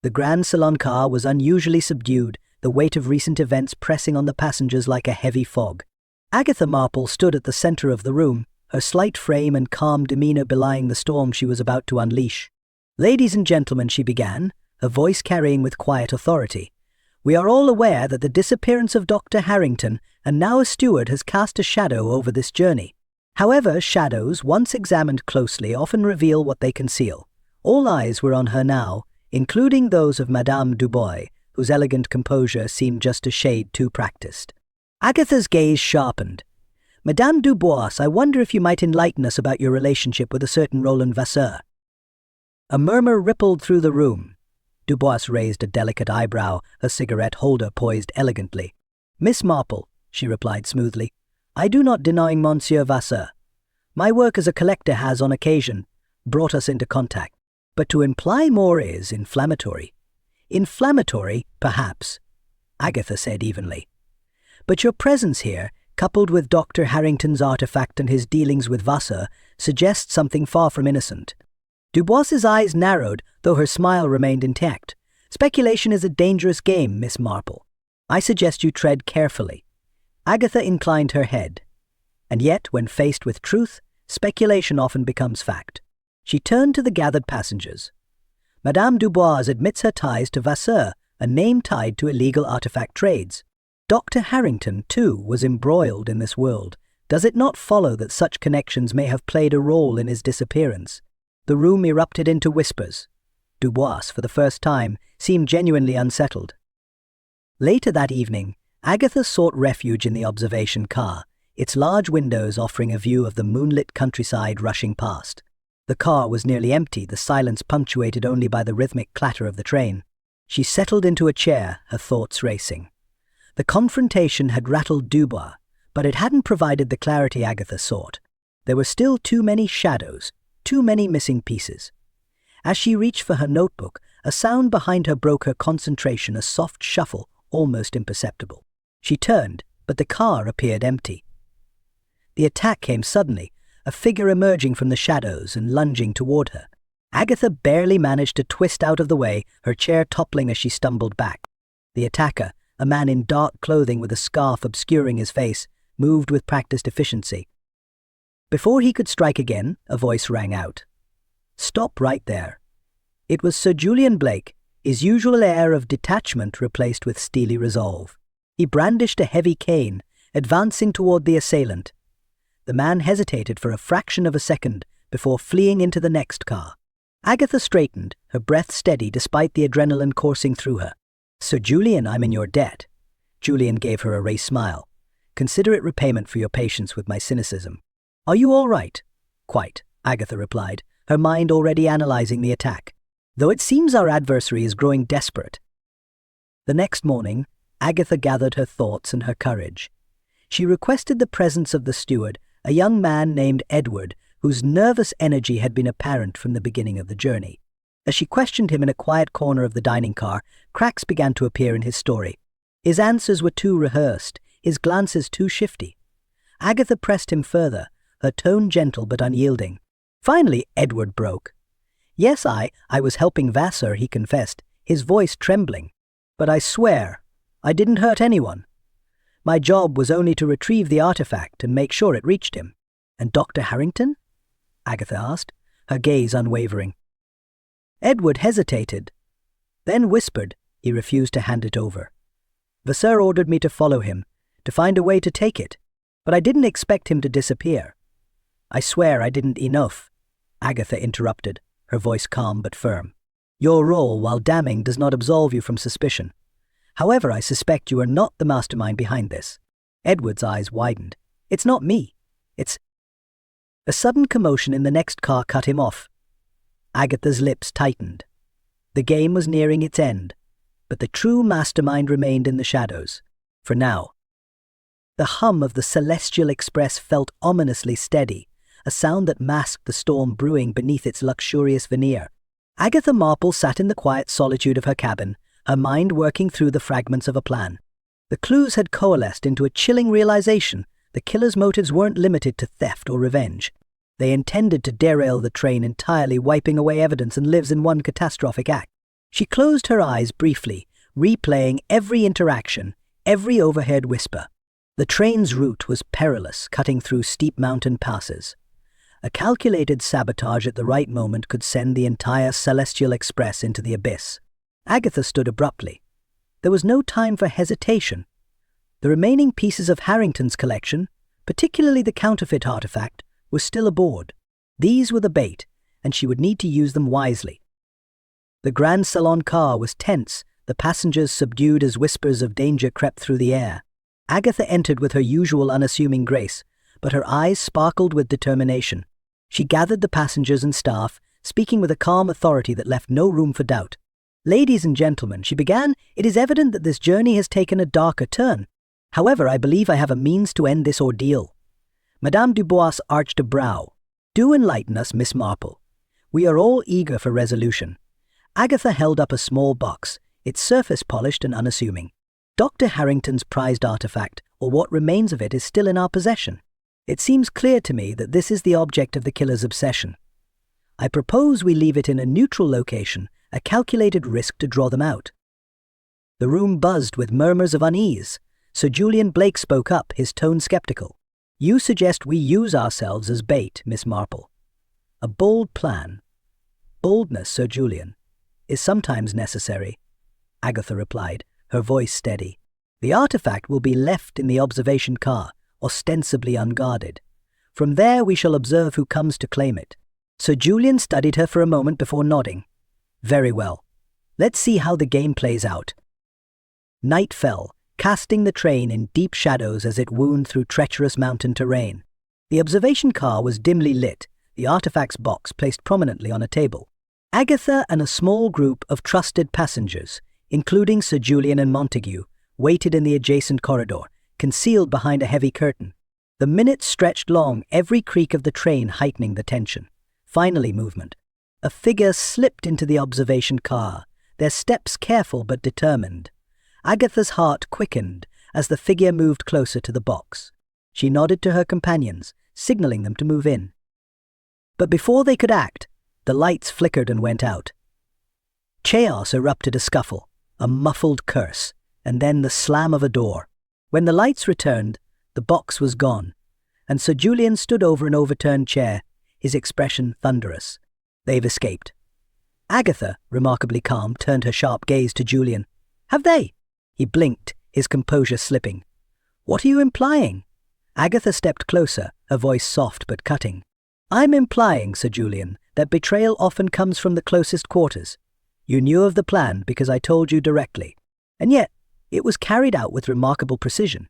The Grand Salon car was unusually subdued, the weight of recent events pressing on the passengers like a heavy fog. Agatha Marple stood at the center of the room, her slight frame and calm demeanor belying the storm she was about to unleash. "Ladies and gentlemen," she began, her voice carrying with quiet authority, "we are all aware that the disappearance of Dr. Harrington, and now a steward, has cast a shadow over this journey. However, shadows, once examined closely, often reveal what they conceal. All eyes were on her now, including those of Madame Dubois, whose elegant composure seemed just a shade too practiced." Agatha's gaze sharpened. "Madame Dubois, I wonder if you might enlighten us about your relationship with a certain Roland Vasseur." A murmur rippled through the room. Dubois raised a delicate eyebrow, her cigarette holder poised elegantly. "Miss Marple," she replied smoothly, "I do not deny Monsieur Vasseur. My work as a collector has, on occasion, brought us into contact. But to imply more is inflammatory." "Inflammatory, perhaps," Agatha said evenly. "But your presence here, coupled with Dr. Harrington's artifact and his dealings with Vasseur, suggests something far from innocent." Dubois's eyes narrowed, though her smile remained intact. "Speculation is a dangerous game, Miss Marple. I suggest you tread carefully." Agatha inclined her head. And yet, when faced with truth, speculation often becomes fact. She turned to the gathered passengers. "Madame Dubois admits her ties to Vasseur, a name tied to illegal artifact trades. Dr. Harrington, too, was embroiled in this world. Does it not follow that such connections may have played a role in his disappearance?" The room erupted into whispers. Dubois, for the first time, seemed genuinely unsettled. Later that evening, Agatha sought refuge in the observation car, its large windows offering a view of the moonlit countryside rushing past. The car was nearly empty, the silence punctuated only by the rhythmic clatter of the train. She settled into a chair, her thoughts racing. The confrontation had rattled Dubois, but it hadn't provided the clarity Agatha sought. There were still too many shadows, too many missing pieces. As she reached for her notebook, a sound behind her broke her concentration, a soft shuffle, almost imperceptible. She turned, but the car appeared empty. The attack came suddenly, a figure emerging from the shadows and lunging toward her. Agatha barely managed to twist out of the way, her chair toppling as she stumbled back. The attacker, a man in dark clothing with a scarf obscuring his face, moved with practiced efficiency. Before he could strike again, a voice rang out. "Stop right there." It was Sir Julian Blake, his usual air of detachment replaced with steely resolve. He brandished a heavy cane, advancing toward the assailant. The man hesitated for a fraction of a second before fleeing into the next car. Agatha straightened, her breath steady despite the adrenaline coursing through her. "Sir Julian, I'm in your debt." Julian gave her a wry smile. "Consider it repayment for your patience with my cynicism." "Are you all right?" "Quite," Agatha replied, her mind already analyzing the attack. "Though it seems our adversary is growing desperate." The next morning, Agatha gathered her thoughts and her courage. She requested the presence of the steward, a young man named Edward, whose nervous energy had been apparent from the beginning of the journey. As she questioned him in a quiet corner of the dining car, cracks began to appear in his story. His answers were too rehearsed, his glances too shifty. Agatha pressed him further, her tone gentle but unyielding. Finally, Edward broke. "Yes, I was helping Vasseur," he confessed, his voice trembling. "But I swear, I didn't hurt anyone. My job was only to retrieve the artifact and make sure it reached him." "And Dr. Harrington?" Agatha asked, her gaze unwavering. Edward hesitated, then whispered he refused to hand it over. "Vasseur ordered me to follow him, to find a way to take it, but I didn't expect him to disappear." "I swear I didn't enough," Agatha interrupted, her voice calm but firm. "Your role, while damning, does not absolve you from suspicion. However, I suspect you are not the mastermind behind this." Edward's eyes widened. "It's not me. It's—" A sudden commotion in the next car cut him off. Agatha's lips tightened. The game was nearing its end, but the true mastermind remained in the shadows, for now. The hum of the Celestial Express felt ominously steady, a sound that masked the storm brewing beneath its luxurious veneer. Agatha Marple sat in the quiet solitude of her cabin, her mind working through the fragments of a plan. The clues had coalesced into a chilling realization. The killer's motives weren't limited to theft or revenge. They intended to derail the train entirely, wiping away evidence and lives in one catastrophic act. She closed her eyes briefly, replaying every interaction, every overheard whisper. The train's route was perilous, cutting through steep mountain passes. A calculated sabotage at the right moment could send the entire Celestial Express into the abyss. Agatha stood abruptly. There was no time for hesitation. The remaining pieces of Harrington's collection, particularly the counterfeit artifact, were still aboard. These were the bait, and she would need to use them wisely. The Grand Salon car was tense, the passengers subdued as whispers of danger crept through the air. Agatha entered with her usual unassuming grace, but her eyes sparkled with determination. She gathered the passengers and staff, speaking with a calm authority that left no room for doubt. "Ladies and gentlemen," she began, "it is evident that this journey has taken a darker turn. However, I believe I have a means to end this ordeal." Madame Dubois arched a brow. "Do enlighten us, Miss Marple. We are all eager for resolution." Agatha held up a small box, its surface polished and unassuming. "Dr. Harrington's prized artifact, or what remains of it, is still in our possession. It seems clear to me that this is the object of the killer's obsession. I propose we leave it in a neutral location, a calculated risk to draw them out." The room buzzed with murmurs of unease. Sir Julian Blake spoke up, his tone skeptical. "You suggest we use ourselves as bait, Miss Marple. A bold plan." "Boldness, Sir Julian, is sometimes necessary," Agatha replied, her voice steady. "The artifact will be left in the observation car, ostensibly unguarded. From there we shall observe who comes to claim it." Sir Julian studied her for a moment before nodding. "Very well. Let's see how the game plays out." Night fell, casting the train in deep shadows as it wound through treacherous mountain terrain. The observation car was dimly lit, the artifact's box placed prominently on a table. Agatha and a small group of trusted passengers, including Sir Julian and Montague, waited in the adjacent corridor, concealed behind a heavy curtain. The minutes stretched long, every creak of the train heightening the tension. Finally, movement. A figure slipped into the observation car, their steps careful but determined. Agatha's heart quickened as the figure moved closer to the box. She nodded to her companions, signaling them to move in. But before they could act, the lights flickered and went out. Chaos erupted, a scuffle, a muffled curse, and then the slam of a door. When the lights returned, the box was gone, and Sir Julian stood over an overturned chair, his expression thunderous. "They've escaped." Agatha, remarkably calm, turned her sharp gaze to Julian. "Have they?" He blinked, his composure slipping. "What are you implying?" Agatha stepped closer, her voice soft but cutting. "I'm implying, Sir Julian, that betrayal often comes from the closest quarters. You knew of the plan because I told you directly. And yet, it was carried out with remarkable precision,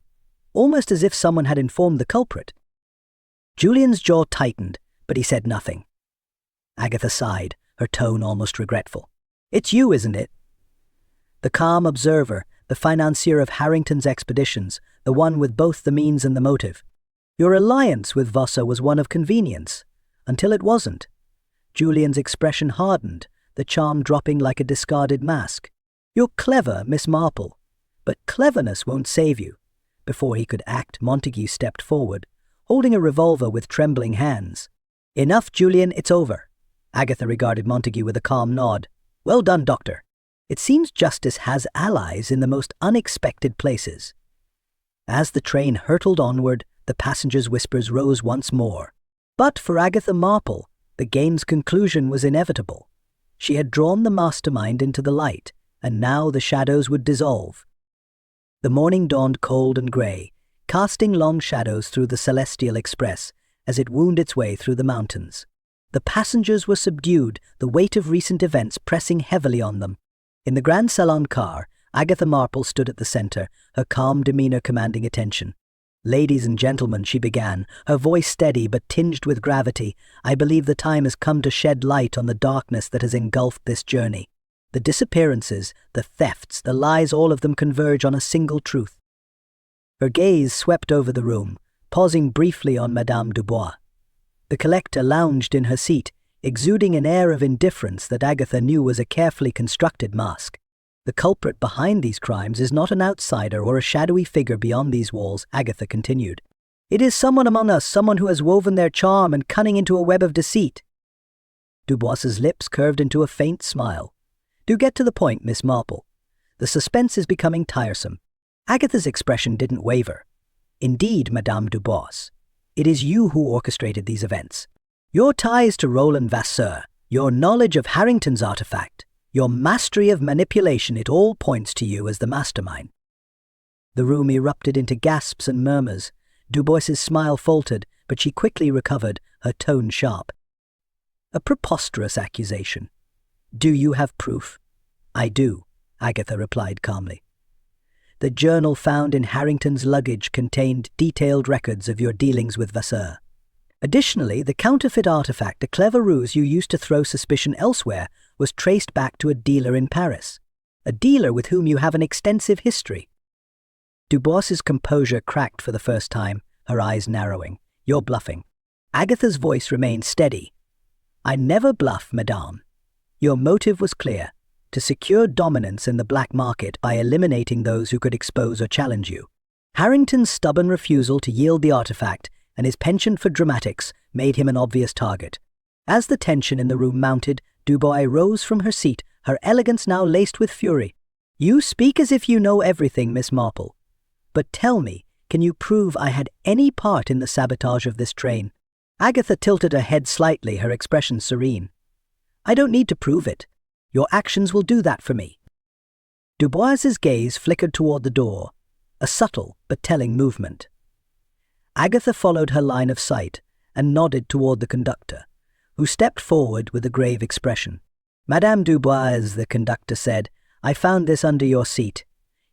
almost as if someone had informed the culprit." Julian's jaw tightened, but he said nothing. Agatha sighed, her tone almost regretful. "It's you, isn't it? The calm observer, the financier of Harrington's expeditions, the one with both the means and the motive. Your alliance with Vossa was one of convenience, until it wasn't." Julian's expression hardened, the charm dropping like a discarded mask. "You're clever, Miss Marple, but cleverness won't save you." Before he could act, Montague stepped forward, holding a revolver with trembling hands. "Enough, Julian, it's over." Agatha regarded Montague with a calm nod. "Well done, Doctor. It seems justice has allies in the most unexpected places." As the train hurtled onward, the passengers' whispers rose once more. But for Agatha Marple, the game's conclusion was inevitable. She had drawn the mastermind into the light, and now the shadows would dissolve. The morning dawned cold and grey, casting long shadows through the Celestial Express as it wound its way through the mountains. The passengers were subdued, the weight of recent events pressing heavily on them. In the Grand Salon car, Agatha Marple stood at the center, her calm demeanor commanding attention. "Ladies and gentlemen," she began, her voice steady but tinged with gravity, "I believe the time has come to shed light on the darkness that has engulfed this journey. The disappearances, the thefts, the lies, all of them converge on a single truth." Her gaze swept over the room, pausing briefly on Madame Dubois. The collector lounged in her seat, exuding an air of indifference that Agatha knew was a carefully constructed mask. The culprit behind these crimes is not an outsider or a shadowy figure beyond these walls, Agatha continued. It is someone among us, someone who has woven their charm and cunning into a web of deceit. Dubois's lips curved into a faint smile. Do get to the point, Miss Marple. The suspense is becoming tiresome. Agatha's expression didn't waver. Indeed, Madame Dubois, it is you who orchestrated these events. Your ties to Roland Vasseur, your knowledge of Harrington's artifact, your mastery of manipulation, it all points to you as the mastermind. The room erupted into gasps and murmurs. Dubois's smile faltered, but she quickly recovered, her tone sharp. A preposterous accusation. Do you have proof? I do, Agatha replied calmly. The journal found in Harrington's luggage contained detailed records of your dealings with Vasseur. Additionally, the counterfeit artifact, a clever ruse you used to throw suspicion elsewhere, was traced back to a dealer in Paris, a dealer with whom you have an extensive history. Dubois's composure cracked for the first time, her eyes narrowing. You're bluffing. Agatha's voice remained steady. I never bluff, madame. Your motive was clear, to secure dominance in the black market by eliminating those who could expose or challenge you. Harrington's stubborn refusal to yield the artifact and his penchant for dramatics made him an obvious target. As the tension in the room mounted, Dubois rose from her seat, her elegance now laced with fury. You speak as if you know everything, Miss Marple. But tell me, can you prove I had any part in the sabotage of this train? Agatha tilted her head slightly, her expression serene. I don't need to prove it. Your actions will do that for me. Dubois's gaze flickered toward the door, a subtle but telling movement. Agatha followed her line of sight and nodded toward the conductor, who stepped forward with a grave expression. Madame Dubois, the conductor said, I found this under your seat.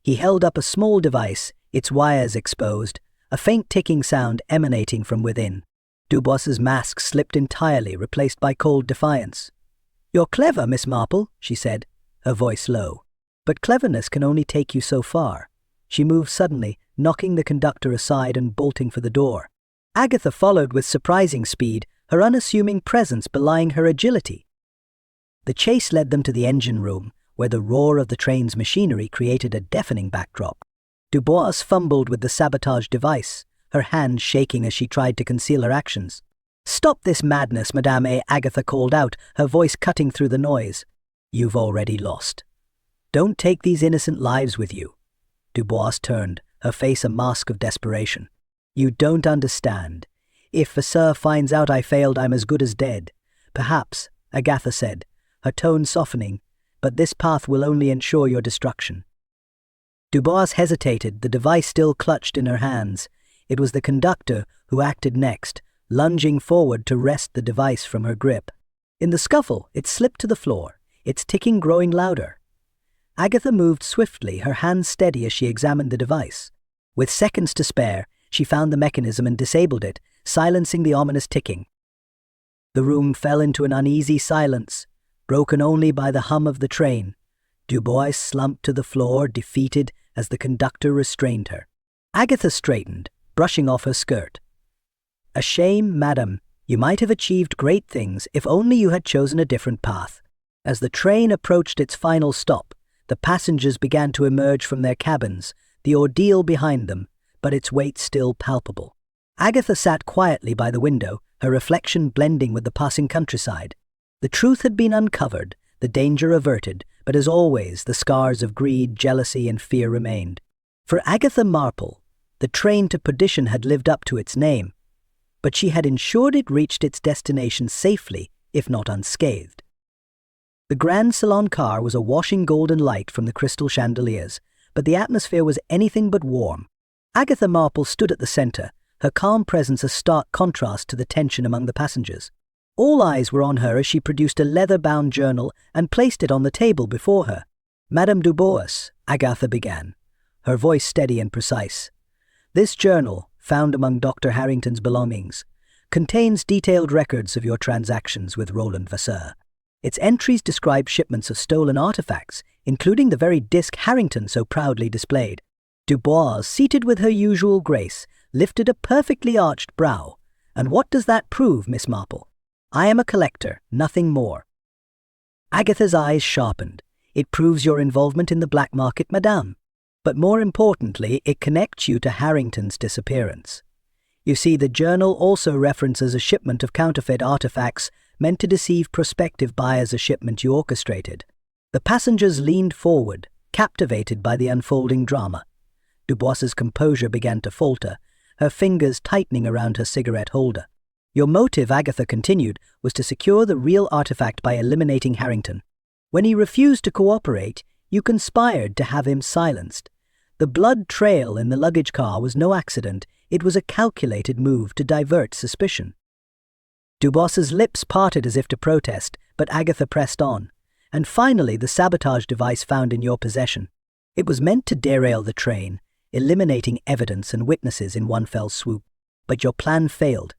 He held up a small device, its wires exposed, a faint ticking sound emanating from within. Dubois's mask slipped entirely, replaced by cold defiance. You're clever, Miss Marple, she said, her voice low. But cleverness can only take you so far. She moved suddenly, knocking the conductor aside and bolting for the door. Agatha followed with surprising speed, her unassuming presence belying her agility. The chase led them to the engine room, where the roar of the train's machinery created a deafening backdrop. Dubois fumbled with the sabotage device, her hands shaking as she tried to conceal her actions. Stop this madness, Madame A. Agatha called out, her voice cutting through the noise. You've already lost. Don't take these innocent lives with you. Dubois turned, her face a mask of desperation. You don't understand. If Vasseur finds out I failed, I'm as good as dead. Perhaps, Agatha said, her tone softening, but this path will only ensure your destruction. Dubois hesitated, the device still clutched in her hands. It was the conductor who acted next, lunging forward to wrest the device from her grip. In the scuffle, it slipped to the floor, its ticking growing louder. Agatha moved swiftly, her hands steady as she examined the device. With seconds to spare, she found the mechanism and disabled it, silencing the ominous ticking. The room fell into an uneasy silence, broken only by the hum of the train. Dubois slumped to the floor, defeated, as the conductor restrained her. Agatha straightened, brushing off her skirt. A shame, madam. You might have achieved great things if only you had chosen a different path. As the train approached its final stop, the passengers began to emerge from their cabins, the ordeal behind them, but its weight still palpable. Agatha sat quietly by the window, her reflection blending with the passing countryside. The truth had been uncovered, the danger averted, but as always, the scars of greed, jealousy, and fear remained. For Agatha Marple, the train to perdition had lived up to its name, but she had ensured it reached its destination safely, if not unscathed. The Grand Salon car was awash in golden light from the crystal chandeliers, but the atmosphere was anything but warm. Agatha Marple stood at the center, her calm presence a stark contrast to the tension among the passengers. All eyes were on her as she produced a leather-bound journal and placed it on the table before her. Madame Dubois, Agatha began, her voice steady and precise. This journal, found among Dr. Harrington's belongings, contains detailed records of your transactions with Roland Vasseur. Its entries describe shipments of stolen artifacts, including the very disc Harrington so proudly displayed. Dubois, seated with her usual grace, lifted a perfectly arched brow. And what does that prove, Miss Marple? I am a collector, nothing more. Agatha's eyes sharpened. It proves your involvement in the black market, madame. But more importantly, it connects you to Harrington's disappearance. You see, the journal also references a shipment of counterfeit artifacts meant to deceive prospective buyers, a shipment you orchestrated. The passengers leaned forward, captivated by the unfolding drama. Dubois's composure began to falter, her fingers tightening around her cigarette holder. Your motive, Agatha continued, was to secure the real artifact by eliminating Harrington. When he refused to cooperate, you conspired to have him silenced. The blood trail in the luggage car was no accident. It was a calculated move to divert suspicion. Dubois's lips parted as if to protest, but Agatha pressed on. And finally, the sabotage device found in your possession. It was meant to derail the train, eliminating evidence and witnesses in one fell swoop. But your plan failed.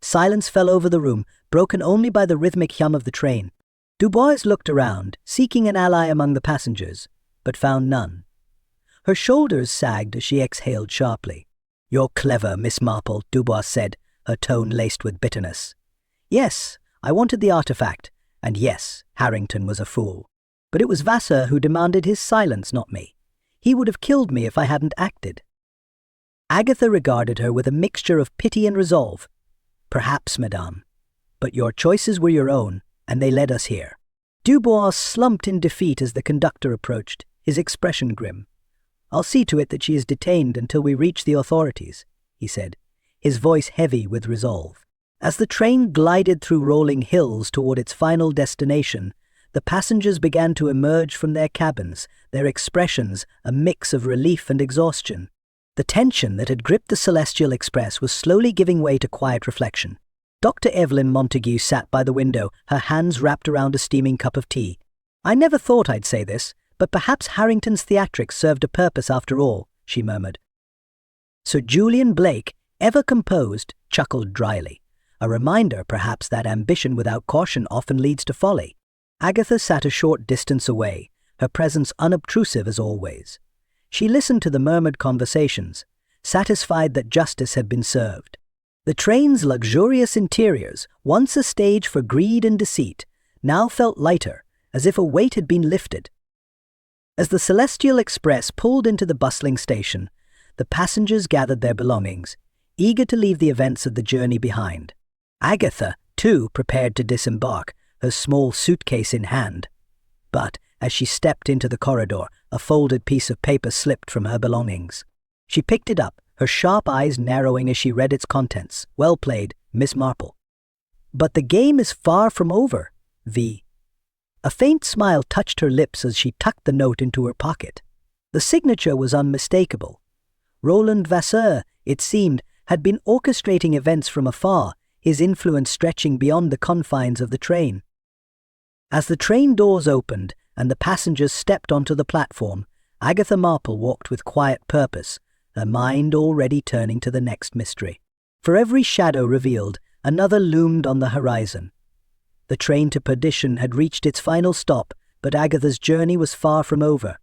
Silence fell over the room, broken only by the rhythmic hum of the train. Dubois looked around, seeking an ally among the passengers, but found none. Her shoulders sagged as she exhaled sharply. "You're clever, Miss Marple," Dubois said, her tone laced with bitterness. "Yes, I wanted the artifact, and yes, Harrington was a fool. But it was Vassar who demanded his silence, not me. He would have killed me if I hadn't acted." Agatha regarded her with a mixture of pity and resolve. "Perhaps, madame. But your choices were your own, and they led us here." Dubois slumped in defeat as the conductor approached, his expression grim. "I'll see to it that she is detained until we reach the authorities," he said, his voice heavy with resolve. As the train glided through rolling hills toward its final destination, the passengers began to emerge from their cabins, their expressions a mix of relief and exhaustion. The tension that had gripped the Celestial Express was slowly giving way to quiet reflection. Dr. Evelyn Montague sat by the window, her hands wrapped around a steaming cup of tea. "I never thought I'd say this, but perhaps Harrington's theatrics served a purpose after all," she murmured. Sir Julian Blake, ever composed, chuckled dryly. A reminder, perhaps, that ambition without caution often leads to folly. Agatha sat a short distance away, her presence unobtrusive as always. She listened to the murmured conversations, satisfied that justice had been served. The train's luxurious interiors, once a stage for greed and deceit, now felt lighter, as if a weight had been lifted. As the Celestial Express pulled into the bustling station, the passengers gathered their belongings, eager to leave the events of the journey behind. Agatha, too, prepared to disembark, her small suitcase in hand. But, as she stepped into the corridor, a folded piece of paper slipped from her belongings. She picked it up, her sharp eyes narrowing as she read its contents. "Well played, Miss Marple. But the game is far from over, V." A faint smile touched her lips as she tucked the note into her pocket. The signature was unmistakable. Roland Vasseur, it seemed, had been orchestrating events from afar, his influence stretching beyond the confines of the train. As the train doors opened and the passengers stepped onto the platform, Agatha Marple walked with quiet purpose, her mind already turning to the next mystery. For every shadow revealed, another loomed on the horizon. The train to Perdition had reached its final stop, but Agatha's journey was far from over.